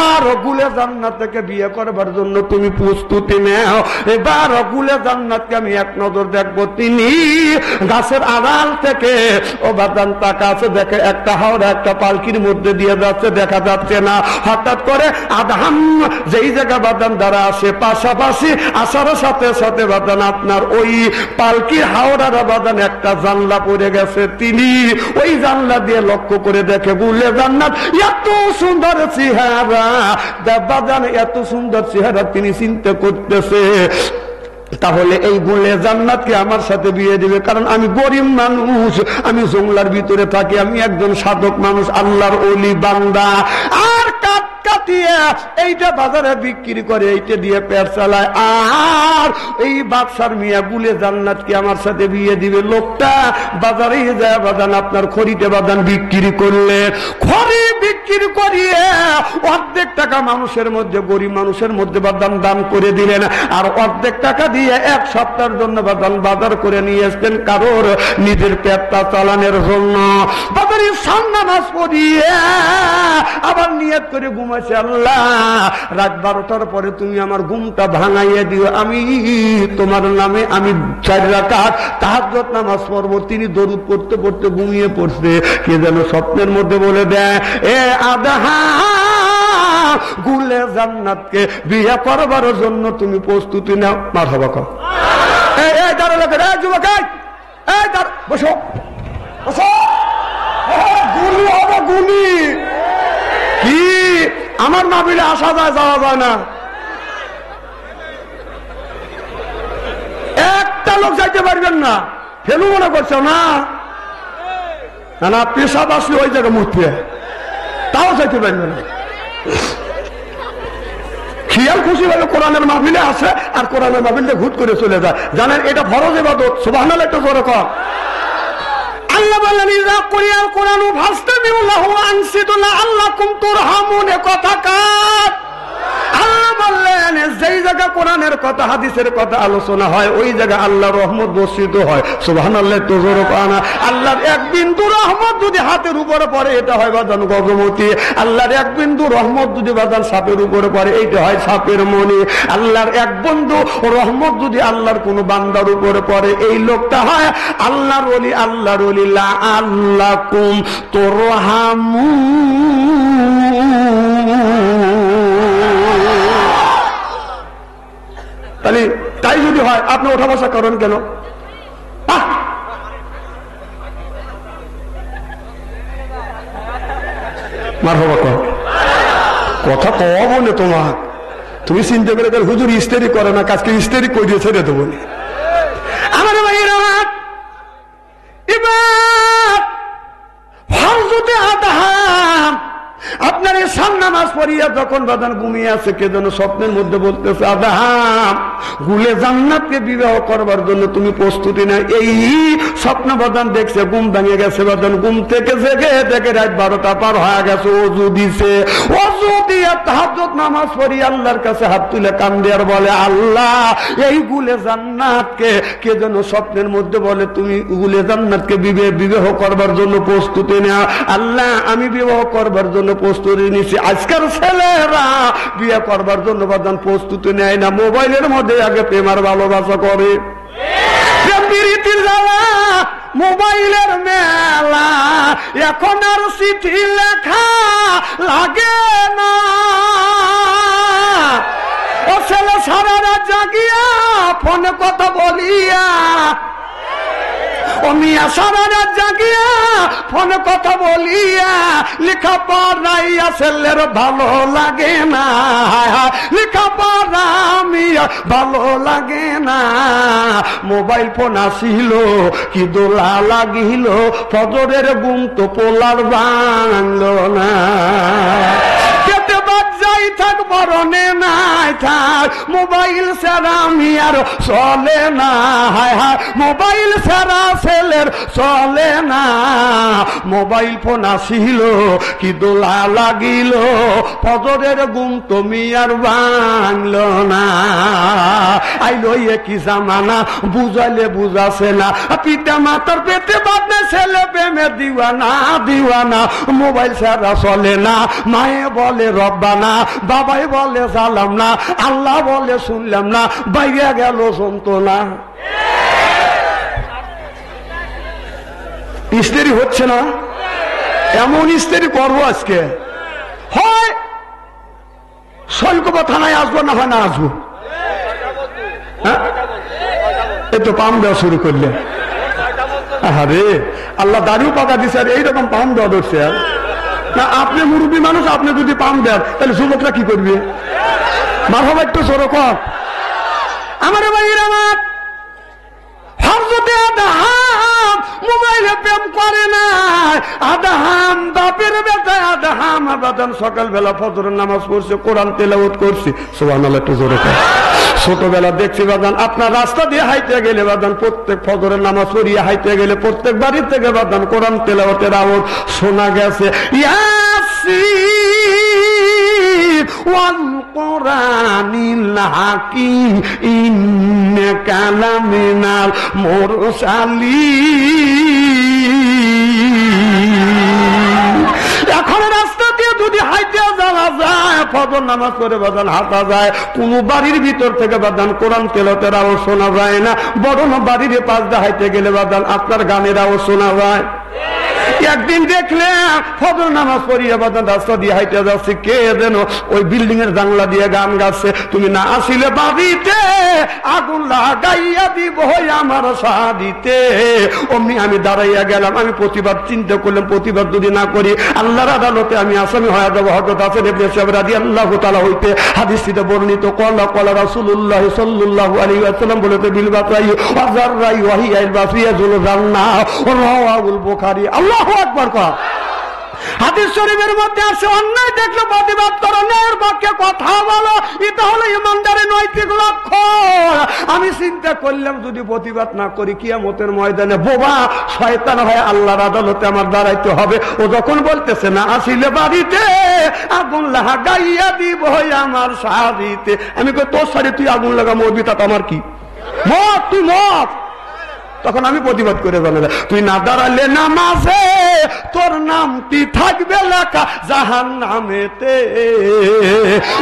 আর গুলে জান্নাত থেকে বিয়ে করবার জন্য তুমি প্রস্তুতি নাও। এবার গুলে জান্নাতকে আমি এক নজর দেখবো। তিনি গাছের আড়াল থেকে ও বাদান তাকা আছে, দেখে একটা হাওড়া একটা পালকির মধ্যে দিয়ে যাচ্ছে, দেখা যাচ্ছে না। হঠাৎ করে আদহাম যেই জায়গা বাদান দ্বারা আসে, পাশাপাশি আসার সাথে সাথে বাদান আপনার ওই পালকির হাওড়ার বাদান একটা জানলা পড়ে গেছে। তিনি ওই জানলা দিয়ে লক্ষ্য করে দেখে গুলে জান্নাত, এত সুন্দর চেহারা বাদান, এত সুন্দর চেহারা। তিনি চিন্তা করতেছে, তাহলে এই গুলে জান্নাতকে আমার সাথে বিয়ে দিবে, কারণ আমি গরিব মানুষ, আমি জঙ্গলার ভিতরে থাকি, আমি একজন সাধক মানুষ, আল্লাহর ওলি বান্দা। আর কাঠ কাটিয়ে এইটা বাজারে বিক্রি করে, এইটা দিয়ে পেট চালায়। আর এই বাদশার মিয়া গুলে জান্নাতকে আমার সাথে বিয়ে দিবে। লোকটা বাজারে যায় বাদান আপনার খড়িতে বাদান বিক্রি করলে, খড়ি বিক্রি করিয়ে অর্ধেক টাকা মানুষের মধ্যে, গরিব মানুষের মধ্যে বাদান দান করে দিলেন। আর অর্ধেক টাকা দিয়ে 1 সপ্তাহের জন্য বাদান বাজার করে নিয়ে আসতেন, কারোর নিজের পেটটা চালানোর জন্য। বাজারে নামাজ পড়িয়ে আবার নিয়ত করে ঘুমাইছে, আল্লাহ রাত 12টার পরে তুমি আমার ঘুমটা ভাঙাইয়া দিও, আমি তোমার নামে আমি 4 রাকাত তাহাজ্জুদ নামাজ পড়বো। তিনি দরুদ পড়তে পড়তে ঘুমিয়ে পড়ছে। কে যেন স্বপ্নের মধ্যে বলে দেয়, এ আদহাম গুলে জান্নাতকে বিয়ে করবার জন্য তুমি প্রস্তুতি নাও। মারহাবা কও। এই দাঁড়া লোকের, এই যুবক, এই দাঁড়া, বসো বসো। গুলি হবে, গুলি কি আমার মাহফিলে আসা যায়, যাওয়া যায় না। একটা লোক যাইতে পারবেন না, ফেলু মনে করছো না? না, পেশাব আসলে ওই জায়গায় মুহূর্তে তাও যাইতে পারবে না। খেয়াল খুশি ভাবে কোরআনের মাহফিলে আসে, আর কোরআনের মাহফিলে ঘুট করে চলে যায়। জানেন এটা ফরজ ইবাদত। সুবহানাল্লাহ একটু জোরে কর। আল্লাহ বললেন, ইযা কুরিয়াল কুরআনু ফাসতামিউ লাহু ওয়ানসিতু লাআল্লাকুম তুরহামুন। কথা কাট। আল্লাহ বললেন, যেই জায়গা কোরআনের কথা হাদিসের কথা আলোচনা হয় ওই জায়গা আল্লাহর রহমত বর্ষিত হয়। সুবহানাল্লাহ। তো জোরে পানা। আল্লাহর এক বিন্দু রহমত যদি হাতের উপরে পড়ে এটা হয় বাজান গজমতি। আল্লাহর এক বিন্দু রহমত যদি বাজান সাপের উপরে পড়ে এইটা হয় সাপের মনি। আল্লাহর এক বিন্দু রহমত যদি আল্লাহর কোন বান্দার উপরে পড়ে এই লোকটা হয় আল্লাহর ওলি। আল্লাহর ওলি লাআল্লাকুম তুরহামুন। তাহলে তাই যদি হয় আপনি ওঠা বসা করেন কেন? কথা কব বলে তোমার তুমি চিন্তা করে হুজুর ইস্তেরি করে না কাজকে ইস্তেরি করে ছেড়ে দেবো আমার ভাইয়েরা। এবার ফরজতে আদহাম আপনার ঈশান নামাজ পড়িয়া যখন বাদান ঘুমিয়ে আছে কে যেন স্বপ্নের মধ্যে বলতেছে আদহাম গুলে জান্নাতকে বিবাহ করবার জন্য তুমি প্রস্তুতি না। এই স্বপ্ন বাদান দেখছে ঘুম ভেঙে গেছে বাদান ঘুম থেকে জেগে দেখে রাত 12টা পার হয়ে গেছে। ওযু দিছে ওযু দিয়ে তাহাজ্জুদ নামাজ পড়ি আল্লাহর কাছে হাত তুলে কান্দে আর বলে আল্লাহ এই গুলে জান্নাতকে কে যেন স্বপ্নের মধ্যে বলে তুমি গুলে জান্নাতকে বিবাহ করবার জন্য প্রস্তুতি না। আল্লাহ আমি বিবাহ করবার জন্য প্রস্তুতি নিছি। আজকাল ছেলেরা বিয়ে করবার জন্য বাদান প্রস্তুতি নেয় না, মোবাইলের মধ্যে আগে প্রেমার ভালোবাসা করে। মোবাইলের মেলা এখন আর চিঠি লেখা লাগে না। ও ছেলে সারা রাত জাগিয়া ফোনে কথা বলিয়া ও মিয়া সারা রাত জাগিয়া ফোনে কথা বলিয়া লেখা পড়াইয়া ছেলের ভালো লাগে না। লেখা পড়া মিয়া ভালো লাগে না। মোবাইল ফোন আসিল কি দোলা লাগিল ফজরের ঘুম তো পোলার ভাঙলো না। কেটে বাদ যাই থাক মরণে নাই থাক মোবাইল ছাড়া আমি আর চলে না। হায় হায় মোবাইল ছাড়া ছেলের চলে না। মোবাইল ফোন আসিল কি দোলা লাগিল ফজরের ঘুম তুমি আর ভাঙল না। আইলো কি জামানা বুঝাইলে বুঝাছে না। পিতা মাতার পেটে বাদে ছেলে প্রেমে দিওয়ানা দিওয়ানা। মোবাইল ছাড়া চলে না। মায়ে বলে রব্বানা বাবাই বলে সালাম না। আল্লাহ বলে শুনলাম না। বাইরে গেল শুনতো না। ইস্তেরি হচ্ছে না? এমন ইস্তেরি করবো আজকে হয় শৈলকুপা থানায় আসবো না হয় না আসবো। হ্যাঁ এই তো পাম দেওয়া শুরু করলে। আরে আল্লাহ দাড়িও পাকা দিছে আর এইরকম পাম দেওয়া ধরছে আর না। আপনি মুরব্বী মানুষ আপনি যদি পাম দেন তাহলে যুবকরা কি করবে? মারহাবা একটু সরক আমার ভাইয়েরা আমার হযরতে আদম মোবাইলে প্রেম করে না। আদম বাপের বেটা আদম বাদান সকালবেলা ফজরের নামাজ পড়ছে কোরআন তেলাওয়াত করছে। সুবহানাল্লাহ একটু জোরে কর। ছোটবেলা দেখছি বাদান আপনার রাস্তা দিয়ে হাইতে গেলে বাদান প্রত্যেক ফজরের নামাজ পড়িয়ে হাইতে গেলে প্রত্যেক বাড়ি থেকে বাদান কোরআন তেলাওয়াতের আওয়াজ শোনা গেছে। ইয়াসিন ওয়াল কুরআনিল হাকিম ইন্নাকা লামিনাল মুরসালিন। এখন রাস্তা দিয়ে যদি হাইতে যাওয়া যায় ফজর নামাজ পড়ে বাদান হাঁটা যায় কোন বাড়ির ভিতর থেকে বাদান কোরআন তেলাওয়াতের আওয়াজ শোনা যায় না। বরং বাড়ির পাশ দিয়ে হাইতে গেলে বাদান আপনার গানের আওয়াজ শোনা যায়। একদিন দেখলাম ফজর নামাজ পড়িয়া বাদান রাস্তা দিয়ে হাইতে যাচ্ছে কে যেন ওই বিল্ডিং এর জানলা দিয়ে গান গাচ্ছে। তুমি না আসিলে বাড়িতে আগুন লাগাইয়া দিব আমার শাদিতে। অমনি আমি দাঁড়াইয়া গেলাম। আমি প্রতিবাদ চিন্তা করলাম প্রতিবাদ যদি না করি আল্লাহর আদালতে আমি আসামি হয়ে যাবো। হযরত হাসান ইবনে সাহেব রাদিয়াল্লাহু তাআলা হইতে হাদিসটিতে বর্ণিত ক্বালা ক্বালা রাসূলুল্লাহ সাল্লাল্লাহু আলাইহি ওয়াসাল্লাম বলেতে বিল বাতাই ওয়া যাররাই ওয়া হিয়াল বাসিয়াতুল জান্নাহ রাওয়াহুল বুখারী। আল্লাহু আকবার। হাদিস শরীফের মধ্যে আছে অন্যায় দেখলে প্রতিবাদ করো, ন্যায়ের পক্ষে কথা বলো, এটা হলো ইমানদারের নৈতিক লক্ষণ। আমি চিন্তা করলাম যদি প্রতিবাদ না করি কিয়ামতের ময়দানে বোবা শয়তান হয়ে আল্লাহর আদালতে আমার দাঁড়াইতে হবে। ও যখন বলতেছে না আসিলে বাড়িতে আগুন লাগাইয়া দিব আমার শাড়িতে, আমি কই তোর শাড়ি তুই আগুন লাগা মরবি, তা আমার কি, মত তুই মত। তখন আমি প্রতিবাদ করে বললাম তুই না দাঁড়ালে নামাজে তোর নামটি থাকবে লেখা জাহান্নামেতে,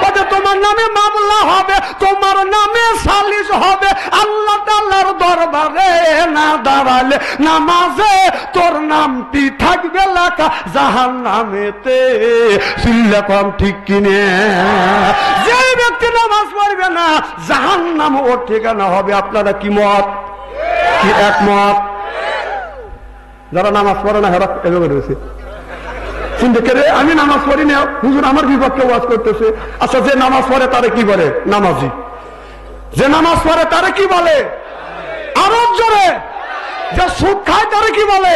ওটা তোমার নামে মামলা হবে, তোমার নামে সালিশ হবে আল্লাহ তাআলার দরবারে। না দাঁড়ালে নামাজে তোর নামটি থাকবে লেখা জাহান্নামেতে। সিল্লাকম ঠিক কিনে, যে ব্যক্তি নামাজ পড়বে না জাহান্নাম ওর ঠিকানা হবে। আপনারা কি মত, কি একমত? যারা নামাজ পড়ে না হেরা এভাবে রয়েছে, চিন্তা করে আমি নামাজ পড়ি না, হুজুর আমার বিপক্ষে ওয়াজ করতেছে। আচ্ছা যে নামাজ পড়ে তারে কি বলে? নামাজি। যে নামাজ পড়ে তারে কি বলে? আরব জোরে। যে সুদ খায় তারে কি বলে?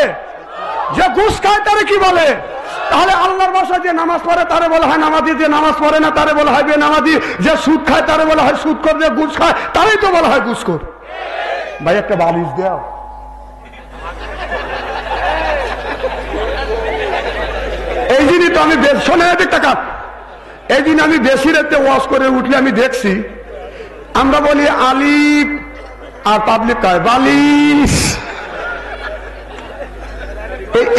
যে ঘুষ খায় তারে কি বলে? তাহলে আল্লাহর ভাষায় যে নামাজ পড়ে তারে বলা হয় নামাজি, যে নামাজ পড়ে না তারে বলা হয় বেনামাজি, যে সুদ খায় তারে বলা হয় সুদখোর, যে ঘুষ খায় তারই তো বলা হয় ঘুষখোর। ভাই একটা বালিশ দেও। এই দিনই তো আমি শোনে টাকা, এই দিন আমি বেশি রাতে ওয়াজ করে উঠলে আমি দেখছি আমরা বলি আলিফ আর পাবলিক কয় বালিশ।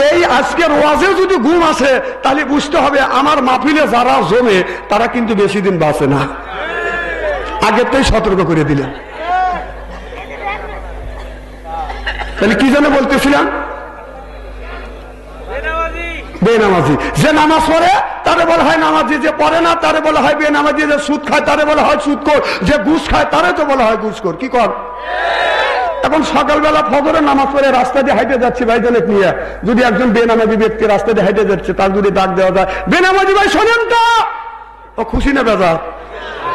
এই আজকের ওয়াজে যদি ঘুম আসে তাহলে বুঝতে হবে আমার মাহফিলে যারা জমে তারা কিন্তু বেশি দিন বাঁচে না। আগের তো সতর্ক করে দিলেন। তাহলে কি যেন বলতেছিলাম? বেনামাজি। যে নামাজ পড়ে তারে বলা হয় নামাজি, যে পড়ে না তারে বলা হয় বেনামাজি, যে সুদ খায় তারে বলা হয় সুদখোর, যে ঘুষ খায় তারে তো বলা হয় ঘুষখোর। কি কর? এখন সকালবেলা ফজরের নামাজ পড়ে রাস্তা দিয়ে হাইটে যাচ্ছি ভাইজানের নিয়ে, যদি একজন বেনামাজি ব্যক্তি রাস্তা দিয়ে হাইটে যাচ্ছে তার যদি ডাক দেওয়া যায় বেনামাজি ভাই শোনেন তো, ও খুশি না বেজার?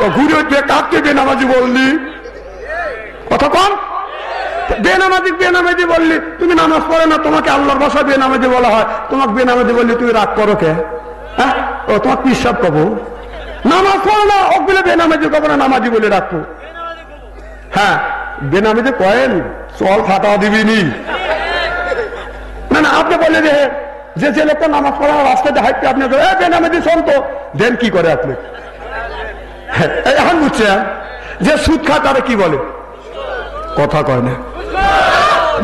ও ঘুরে উঠবে কাকে বেনামাজি বললি? কথা কন। বেনামাজি বললি তুমি নামাজ পড়ে না, তোমাকে আল্লাহর ভাষায় বেনামাজি বলা হয়, তোমাকে বেনামাজি বললি তুমি রাগ করো কে? হ্যাঁ, ও তোমার পিসাব কবো নামাজ পড়ো না, ও বলে বেনামাজি কবো না, নামাজি বলে রাখবো। হ্যাঁ বেনামাজি কয়েন চল ফাটা দিবিনি না। না আপনি বলে যে ছেলেটা নামাজ পড়া রাস্তাতে হাঁটতে আপনি বেনামাজি শোন তো দেন কি করে আপনি? এখন বুঝছেন যে সুদ খা তারা কি বলে? কথা কয় না।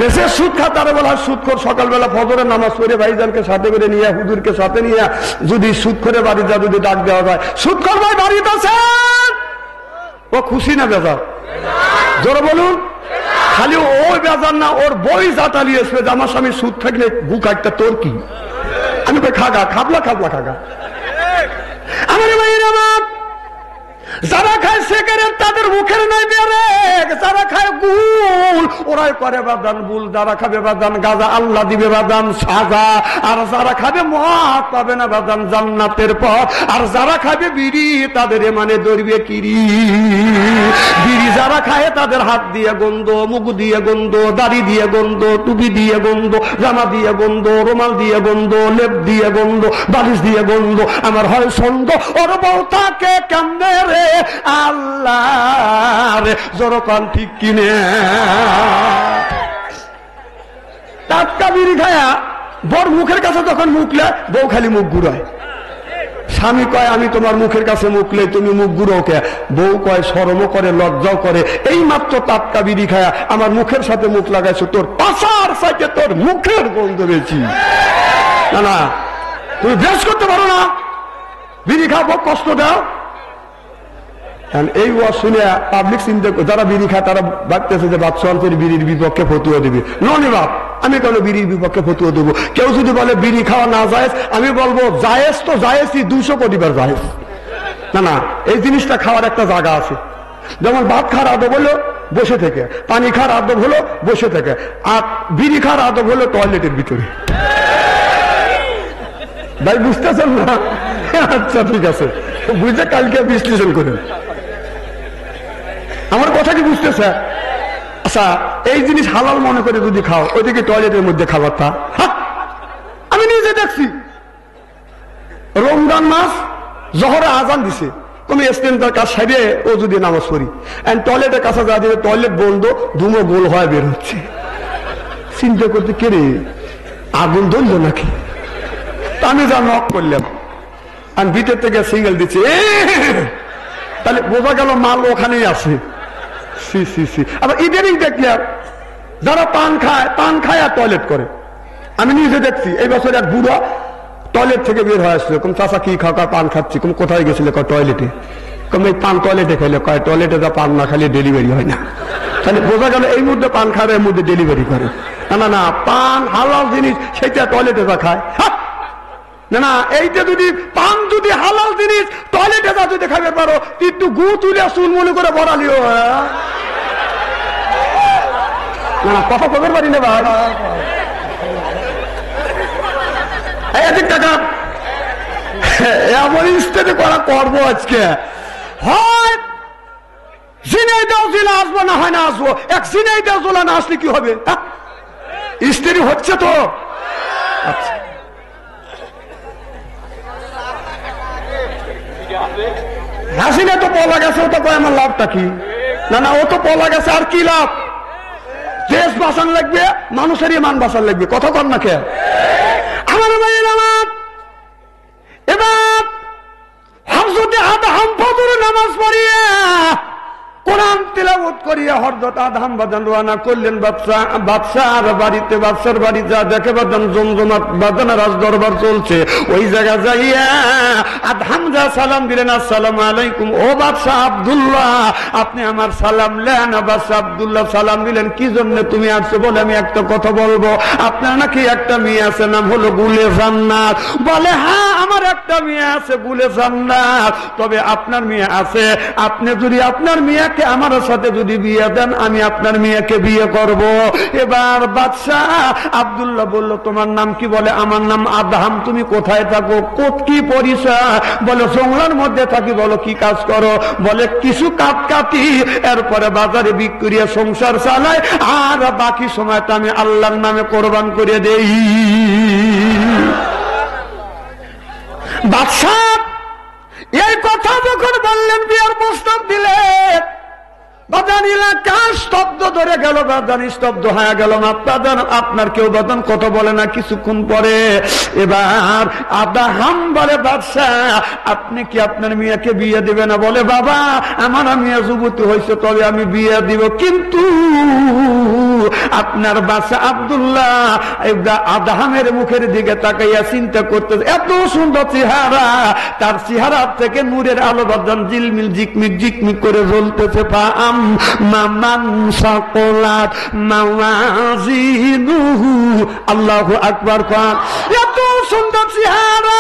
দেশের সুদ খা তারা বলা হয় সুদখোর। সকালবেলা ফজরের নামাজ পড়ে ভাইজানকে সাথে করে নিয়ে হুজুরকে সাথে নিয়ে যদি সুদখোরে বাড়ি যা যদি ডাক দেওয়া যায় সুদখোর ভাই বাড়িতে আছেন, ও খুশি না বেজার? জোরে বলুন। খালি ওই বেজার না, ওর বই জাতালিয়েছে যে আমার স্বামী সুদ থাকলে গু কাটটা তোর কি? আমি কই খাগা খাবলা খাবলা খাগা। আমার ভাইয়ের আমার যারা খায় সিগারেট তাদের মুখের নাই বেরে, যারা খায় গুল ওরাই করে বাদান বুল, যারা খাবে বাদান গাজা আল্লাহ দিবে বাদান সাজা, আর যারা খাবে মদ পাবে না বাদান জান্নাতের পথ, আর যারা খাবে বিড়ি তাদের মানে দৌড়বে কিরি। বিড়ি যারা খায় তাদের হাত দিয়ে গন্ধ, মুখ দিয়ে গন্ধ, দাড়ি দিয়ে গন্ধ, টুপি দিয়ে গন্ধ, জামা দিয়ে গন্ধ, রুমাল দিয়ে গন্ধ, লেপ দিয়ে গন্ধ, বালিশ দিয়ে গন্ধ। আমার হয় সন্দ ওর বউ তাকে কেমনে রে আল্লাহ রে, জোরকান ঠিক কিনে। টাটকা বিড়ি খায়া বর মুখের কাছে যখন মুখলে বউ খালি মুখ ঘুরায়। স্বামী কয় আমি তোমার মুখের কাছে মুখলে তুমি মুখ ঘুরো কে? বউ কয় শরমও করে লজ্জাও করে, এই মাত্র টাটকা বিড়ি খায়া আমার মুখের সাথে মুখ লাগাইছো, তোর পাশার সাইতে তোর মুখের গন্ধ বেশি। না না তুমি বেশ করতে পারো না, বিড়ি খাবো কষ্ট দাও। এই ওয়াজ শুনে পাবলিক চিন্তা, যারা বিড়ি খায় তারা ভাবতেছে যে বাদশাহের বিড়ির বিপক্ষে ফতুয়া দিবে। ননি বাপ, আমি কেন বিড়ির বিপক্ষে ফতুয়া দেবো? কেউ যদি বলে বিড়ি খাওয়া না জায়েজ, আমি বলবো জায়েজ তো জায়েজই, 200 কোটিবার জায়েজ। না না এই জিনিসটা খাওয়ার একটা জায়গা আছে। যেমন ভাত খাওয়ার আদব হলো বসে থেকে, পানি খাওয়ার আদব হলো বসে থেকে, আর বিড়ি খাওয়ার আদব হলো টয়লেটের ভিতরে। ভাই বুঝতেছেন না? আচ্ছা ঠিক আছে, বুঝে কালকে বিশ্লেষণ করেন। আমার কথা কি বুঝতেছে? আচ্ছা এই জিনিস হালাল মনে করে যদি খাও, ওইদিকে টয়লেটের মধ্যে খাবারটা, আমি নিজে দেখছি রমজান মাস জহরে আজান দিছে, তুমি স্টেন্টার কাজ সাইডে ও যদি নামাজ পড়ি, টয়লেটের কাছে যা দিবে টয়লেট বন্ধ, ধুমো গোল হয়ে বের হচ্ছে। চিন্তা করতে কে রে, আগুন ধরল নাকি? আমি যা নক করলাম, আমি ভিতর থেকে সিঙ্গেল দিচ্ছি, তাহলে বোঝা গেল মাল ওখানেই আছে। আবার ইদানিং দেখলাম যারা পান খায় আর টয়লেট করে। আমি নিজে দেখছি এই বছর এক বুড়া টয়লেট থেকে বের হয়ে আসছিল, কম চাষা কি খাওয়া, পান খাচ্ছি। কম কোথায় গেছিল? টয়লেটে। কম এই পান টয়লেটে খেলে, কয় টয়লেটে যা পান না খাইলে ডেলিভারি হয় না। তাহলে বোঝা গেল এই মুহূর্তে পান খাবে, এর মধ্যে ডেলিভারি করে। না না, পান হালাল জিনিস, সেটা টয়লেটে যা খায়। না না, এইটা যদি পান যদি হালাল জিনিস, টয়লেটে যা যদি খাবে পারো, একটু গু তুলে চুল মনে করে বড়ালিও। না না, কথা খবর পারি না ভাই। টাকা এমন স্টেটে করা করবো আজকে, হয় সিনাইটাও জেলা আসবো, না হয় না আসবো। এক সিনাইটাও জেলা না আসলে কি হবে? স্টেডি হচ্ছে তো। আচ্ছা, হাসিনা তো পলা গেছে, ও তো কয় আমার লাভটা কি? না না, ও তো পলা গেছে, আর কি লাভ? দেশ বাঁচান লাগবে, মানুষের ইমান বাঁচান লাগবে। কথা কর না কে? আমার ভাইয়ের আমার, এবার হযরতে আদম ফজর নামাজ পড়িয়া কোরআন তেলাওয়াত করিয়া হযরত আদম বাজান রওনা করলেন বাদশার বাড়িতে। বাদশার বাড়ি যা দেখে বাজান জমজমাট বাজান রাজ দরবার চলছে। ওই জায়গা যাইয়া আদম যা সালাম দিলেন, আসসালামু আলাইকুম। ও বাদশা আব্দুল্লাহ, আপনি আমার সালাম নেন। বাদশা আব্দুল্লাহ সালাম দিলেন। কি জন্য তুমি আসছো? বলে আমি একটা কথা বলবো। আপনার নাকি একটা মেয়ে আছে, নাম হলো গুলে জান্নাত। বলে হ্যাঁ, আমার একটা মেয়ে আছে গুলে জান্নাত। তবে আপনার মেয়ে আছে, আপনি যদি আপনার মেয়ে আমার সাথে যদি বিয়ে দেন, আমি আপনার মেয়েকে বিয়ে করব। এবার বাদশাহ আব্দুল্লাহ বলল, তোমার নাম কি? বলে আমার নাম আদম। তুমি কোথায় থাকো? কি পরিচয়? বলে জঙ্গলের মধ্যে থাকি। বলো কি কাজ করো? বলে কিছু কাঠ কাটি, এরপরে বাজারে বিক্রি করে সংসার চালাই, আর বাকি সময়টা আমি আল্লাহর নামে কোরবান করে দেই। বাদশাহ এই কথা যখন বললেন, বিয়ার প্রস্তাব দিলেন, বাদান এলাকা স্তব্ধ ধরে গেল, বাদান স্তব্ধ হয়ে গেল। বাদান আপনার কেউ বাদান কথা বলে না। কিছুক্ষণ পরে এবার আদম বলে, বাদশাহ আপনি কি আপনার মেয়েকে বিয়ে দিবে না? বলে বাবা, আমার মেয়ে যুবতী হয়েছে, তবে আমি বিয়ে দিব, কিন্তু আপনার বাদশাহ আব্দুল্লাহ আদমের মুখের দিকে তাকাইয়া চিন্তা করতে, এত সুন্দর চেহারা, তার চেহারা থেকে নূরের আলো বাদান জিলমিল জিকমিক জিকমিক করে জ্বলতেছে। মামান সাকলাত মাওয়াজিনুহু, আল্লাহু আকবার। এত সুন্দর চেহারা,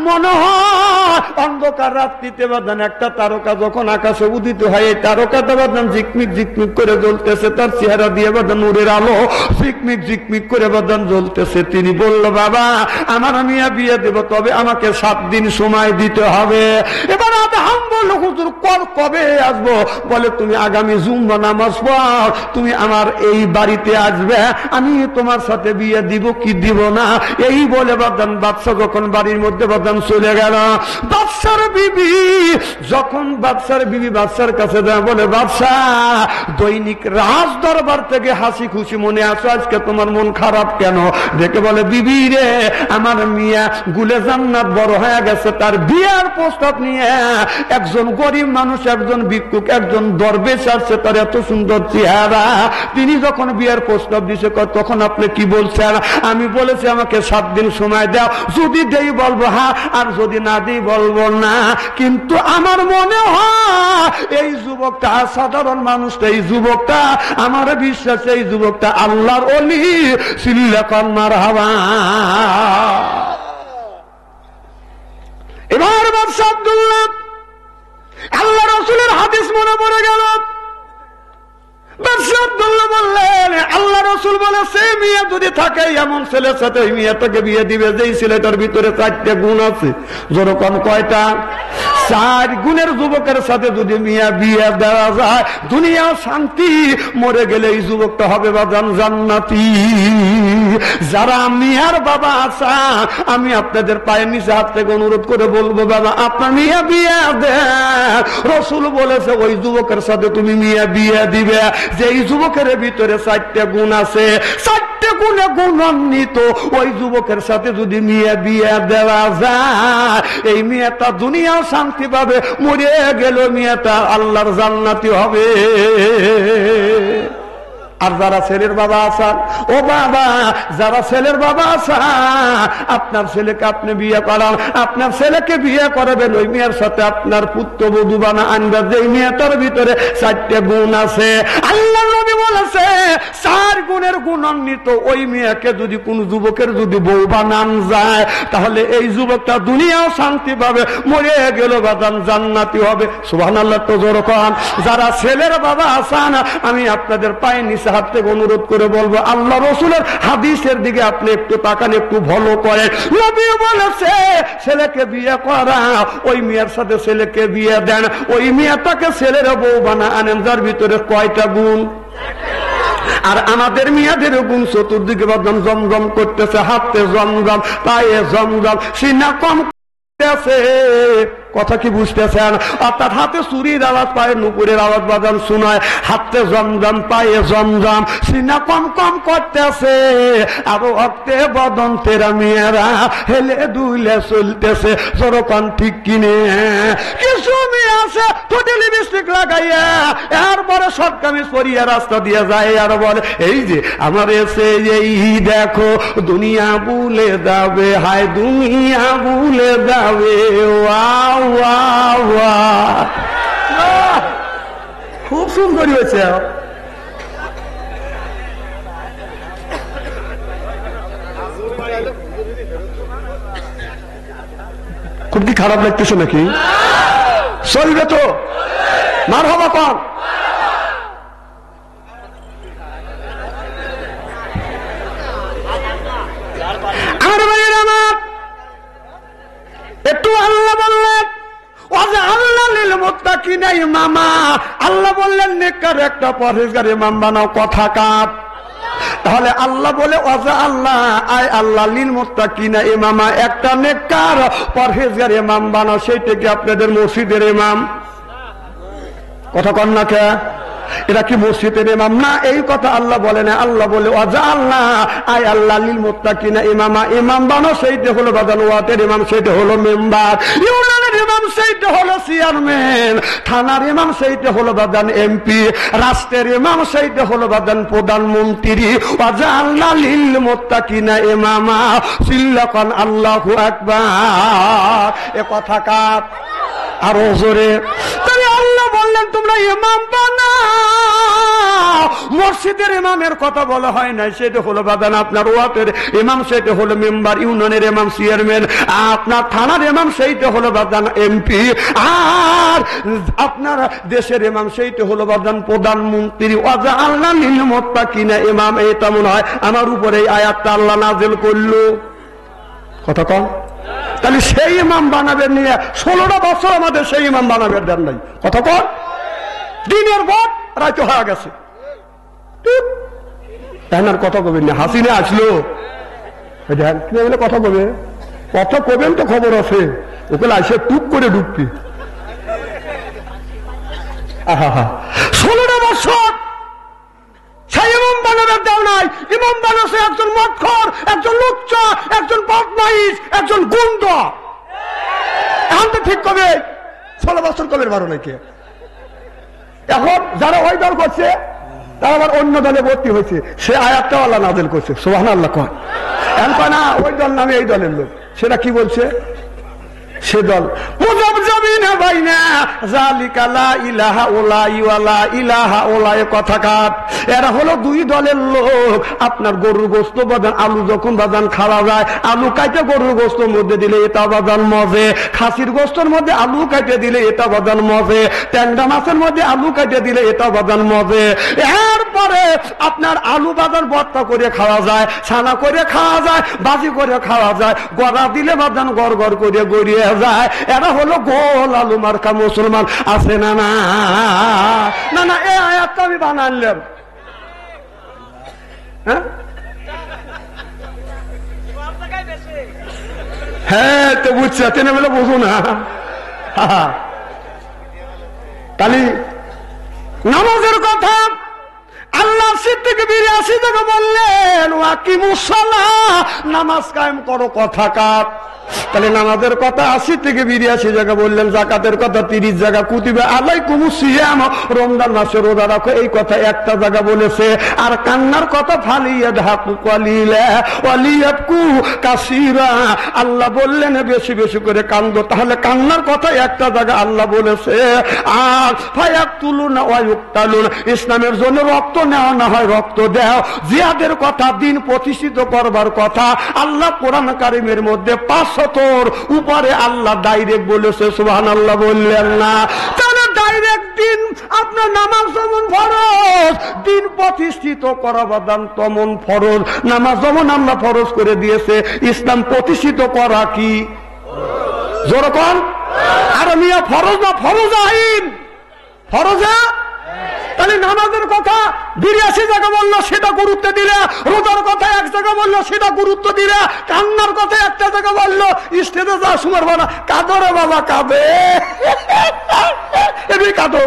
মনে হয় অন্ধকার রাত্রিতে বাদান একটা তারকা যখন আকাশে উদিত হয়, এই তারকাটা বাদান ঝিকমিক ঝিকমিক করে জ্বলতেছে, তার চেহারা দিয়ে বাদান নূরের আলো ঝিকমিক ঝিকমিক করে বাদান জ্বলতেছে। তিনি বলল, বাবা আমার মেয়ে বিয়ে দেব, তবে আমাকে 7 দিন সময় দিতে হবে। এবার আদম বলল, হুজুর কবে আসবো? বলে তুমি আগামী জুম্মা নামাজ পড়, তুমি আমার এই বাড়িতে আসবে, আমি তোমার সাথে বিয়ে দিব কি দিব না। এই বলে বাদান বাদশা যখন বাড়ির মধ্যে বাদান চলে গেল, বাদশার বিবি যখন বাদশার কাছে যায়, বলে বাদশা দৈনিক রাজ দরবার থেকে হাসি খুশি মনে আছো, আজকে তোমার মন খারাপ কেন? দেখে বলে, বিবি রে, আমার মিয়া গুলে জান্নাত বড় হয়ে গেছে, তার বিয়ার প্রস্তাব নিয়ে একজন গরিব মানুষ, একজন ভিক্ষুক, একজন দরবেশ আসছে, তার এত সুন্দর চেহারা। তিনি যখন বিয়ার প্রস্তাব দিছে, তখন আপনি কি বলছেন? আমি বলেছি আমাকে 7 দিন সময় দাও, যদি দেই বলবো হ্যাঁ, আর যদি না দিই বলবো না। কিন্তু আমার মনে হয় এই যুবকটা সাধারণ মানুষটা, এই যুবকটা আমার বিশ্বাস, এই যুবকটা আল্লাহর ওলি। সিল্লাকান মারহাবা। এবার বাদশা আব্দুল্লাহ আল্লাহ রাসূলের হাদিস মনে পড়ে গেল। বাদশা আব্দুল্লাহ বললেন, আল্লাহ রাসূল বলেছে মেয়ে যদি থাকে এমন ছেলের সাথে ওই মেয়েটাকে বিয়ে দিবে যেই ছেলেটার ভিতরে 4টে গুণ আছে। যেরকম কয়টা? চার গুণের যুবকের সাথে যদি মিয়া বিয়ে দেওয়া যায় দুনিয়া শান্তি, মরে গেলে এই যুবকটা হবে বাজান জান্নাতি। যারা মিয়ার বাবা আছা, আমি আপনাদের পায়ের নিচে হাত থেকে অনুরোধ করে বলবো, বাবা আপনার মিয়া বিয়ে দেন। রসুল বলেছে ওই যুবকের সাথে তুমি মিয়া বিয়ে দিবে যেই যুবকের ভিতরে 4টা গুণ আছে, 4টে গুণে গুণান্বিত ওই যুবকের সাথে যদি মিয়া বিয়ে দেওয়া যায়, এই মেয়েটা দুনিয়াও শান্তি পাবে, মরে গেল মেয়েটা আল্লাহর জান্নাতি হবে। আর যারা ছেলের বাবা আছেন, ও বাবা যারা ছেলের বাবা আছেন, আপনার ছেলেকে আপনি বিয়ে করান, আপনার ছেলেকে বিয়ে করাবেন ওই মেয়ের সাথে আপনার পুত্রবধূ বানা আনবেন যেই মেয়েটার ভিতরে 4টে গুণ আছে। আল্লাহ নবী বলেছে 4 গুণের গুণান্বিত ওই মেয়েকে যদি কোন যুবকের যদি বউ বানান যায়, তাহলে এই যুবকটা দুনিয়াও শান্তি পাবে, মরে গেল বাদান জান্নাতি হবে। সুবহানাল্লাহ তো জোরে কোন। যারা ছেলের বাবা আছেন, আমি আপনাদের পায়ে নিচে হাত থেকে অনুরোধ করে বলবো, আল্লাহ রসুলের হাদিসের দিকে আপনি একটু তাকান, একটু ভালো করেন। নবী বলেছে ছেলেকে বিয়ে করা, ওই মেয়ের সাথে ছেলেকে বিয়ে দেন, ওই মেয়েটাকে ছেলের বউ বানা আনেন যার ভিতরে কয়টা গুণ। আর আমাদের মেয়েদের গুণ চতুর্দিকে বাদাম জমজম করতেছে, হাতে জমজম, পায়ে জমজম, সিনা কম আছে। কথা কি বুঝতেছেন? অর্থাৎ হাতে চুরির আওয়াজ, পায়ে নুপুরের আওয়াজ বাজান শোনায়, হাতে জমজম, পায়ে জমজম, সিনা কম কম করতেছে। আরো অর্থে বদন তেরা মেয়েরা হেলে দুইলে চলতেছে, যেরকম ঠিক কিনে। কিছু মেয়ে আছে ঠোঁটে লিপস্টিক লাগাইয়া এরপরে শর্ট কামিজ পরিয়া রাস্তা দিয়ে যায়, আর বলে এই যে আমার এসে এই দেখো দুনিয়া ভুলে যাবে, হায় দুনিয়া ভুলে যাবে। ওয়াও খুব সুন্দর হয়েছে। খুব কি খারাপ লাগতেছে নাকি? চলবে তো? মারহাবা কম। একটু আল্লাহ বললেন মামা, আল্লাহ বললেন নেককার একটা পরহেজগার ইমাম বানাও। কথা কাপ। তাহলে আল্লাহ বলে ওয়াজা আল্লাহ আয় আল্লাহ লিল মুত্তাকিনা ইমামা, একটা নেককার পরহেজগার ইমাম বানাও। সেইটা কি আপনাদের মসজিদের ইমাম? কথা কন না কে? এরা কি মসজিদের ইমাম না? এই কথা আল্লাহ বলে না। আল্লাহ বলে ওয়াজা আল্লাহ আয় আল্লাহ লিল মুত্তাকিনা ইমামা, ইমাম বানাও। সেইটা হলো বাদান ওয়াতের ইমাম, সেইটা হলো মেম্বার। ইউনিয়নের ইমাম সেইটা হলো চেয়ারম্যান, থানার ইমাম সেইটা হলো বাদান এমপি, রাষ্ট্রের ইমাম সেইটা হলো বাদান প্রধানমন্ত্রী। ওয়াজা আল্লাহ লিল মুত্তাকিনা ইমামা, সিল্লাকান আল্লাহু আকবার। এ কথা কার? আরো জোরে। তাহলে আল্লাহ বললেন তোমরা ইমাম বানাও। মসজিদের ইমামের কথা বলা হয় নাই, সেটা হলো বাদান আপনার ওয়াতের ইমাম, সেটা হলো মেম্বার। ইউনিয়নের ইমাম চেয়ারম্যান, আপনার থানার ইমাম সেইটা হলো বাদান এমপি, আর আপনার দেশের ইমাম সেইটা হলো বাদান প্রধানমন্ত্রী। ওয়াজা আল্লাহ লিল মুত্তাকিনা ইমাম। এটা মনে হয় আমার উপরে এই আয়াতটা আল্লাহ নাযিল করলো। কথা কম। তাহলে সেই ইমাম বানাবেন নিয়ে 16টা বছর আমাদের সেই ইমাম বানাবেন দেন নাই। কথা কর। দিনের ভোট রাইতে হয়ে গেছে, আর কথা কবেন না। হাসিনে আসলো কথা কবে, কথা কবেন তো খবর আছে। ওকে আসে টুক করে ঢুকবি। 16টা বছর সেই ইমাম বানানোর দেও নাই। ইমাম বানাচ্ছে একজন মদখোর, একজন লুচ্চা, একজন বদমাইশ, একজন গুন্ড। এখন তো ঠিক কবে 16 বছর কবে বারো নাকি? এখন যারা ওই দল করছে তারা আবার অন্য দলে ভর্তি হয়েছে, সে আয়াতটা আল্লাহ নাযিল করছে। সুবহানাল্লাহ কয়। এখন না ওই দল নামে এই দলের লোক, সেটা কি বলছে? সে দল এরা হলো দুই দলের লোক। আপনার গরুর গোস্ত বাদান আলু যখন বাদান খাওয়া যায়, আলু কাটে গরুর গোস্তর মধ্যে দিলে এটা বাদান মজে, খাসির গোস্তর মধ্যে আলু কাটে দিলে এটা বাদান মজে, ট্যাংরা মাছের মধ্যে আলু কাটে দিলে এটা বাদান মজে। এরপরে আপনার আলু বাদান ভর্তা করে খাওয়া যায়, ছানা করে খাওয়া যায়, বাজি করে খাওয়া যায়, গড়া দিলে বাদান গড় গড় করে গড়িয়ে যায় এরা হলো গোল আলু মার্কা মুসলমান। আছে না? না না না, এই আয়াতটা আমি বানালাম। হ্যাঁ তো বুঝছে, তেনে বলে বুঝো না। তাহলে নামাজের কথা আল্লাহ 80 থেকে 82 থেকে বললেন ওয়াকিমুস সালাহ, নামাজ কায়েম করো। কথা কার? তাহলে নামাজের কথা 80 থেকে 82 জায়গা বললেন, জাকাতের কথা 30 জায়গা, কুতিবা আলাইকুমুস সিয়াম, রমজান মাসে রোজা রাখো, এই কথা একটা জায়গা বলেছে। আর কান্নার কথা ফালিয়াদহাকু কালিলা ওয়ালিয়াবকু কাসীরা, আল্লাহ বললেন বেশি বেশি করে কান্দো। তাহলে কান্নার কথা একটা জায়গা আল্লাহ বলেছে। আর ফায়াকতুলুনা ওয়া ইউকতালুন, ইসলামের জন্য রক্ত নেওয়া না হয় রক্ত দাও। জিহাদের কথা, দিন প্রতিষ্ঠিত করবার কথা আল্লাহ কোরআন কারীমের মধ্যে 500 উপরে আল্লাহ ডাইরেক্ট বলেছে। সুবহানাল্লাহ বললেন না? তাহলে ডাইরেক্ট দিন আপনার নামাজ যেমন ফরজ, দিন প্রতিষ্ঠিত করা বাদান তেমন ফরজ। নামাজ যেমন আল্লাহ ফরজ করে দিয়েছে, ইসলাম প্রতিষ্ঠিত করা কি যেরকম? আর মিয়া ফরজ না ফরজ আইন? ফরজা। তাহলে নামাজের কথা 82 জায়গা বললো, সেটা গুরুত্ব দিলে। রোজার কথা 1 জায়গা বললো, সেটা গুরুত্ব দিলে। কান্নার কথা একটা জায়গা বললো, স্টেজে যা সুমার বানা কাঁদো রে বাবা, কাঁদে, এমনি কাঁদো।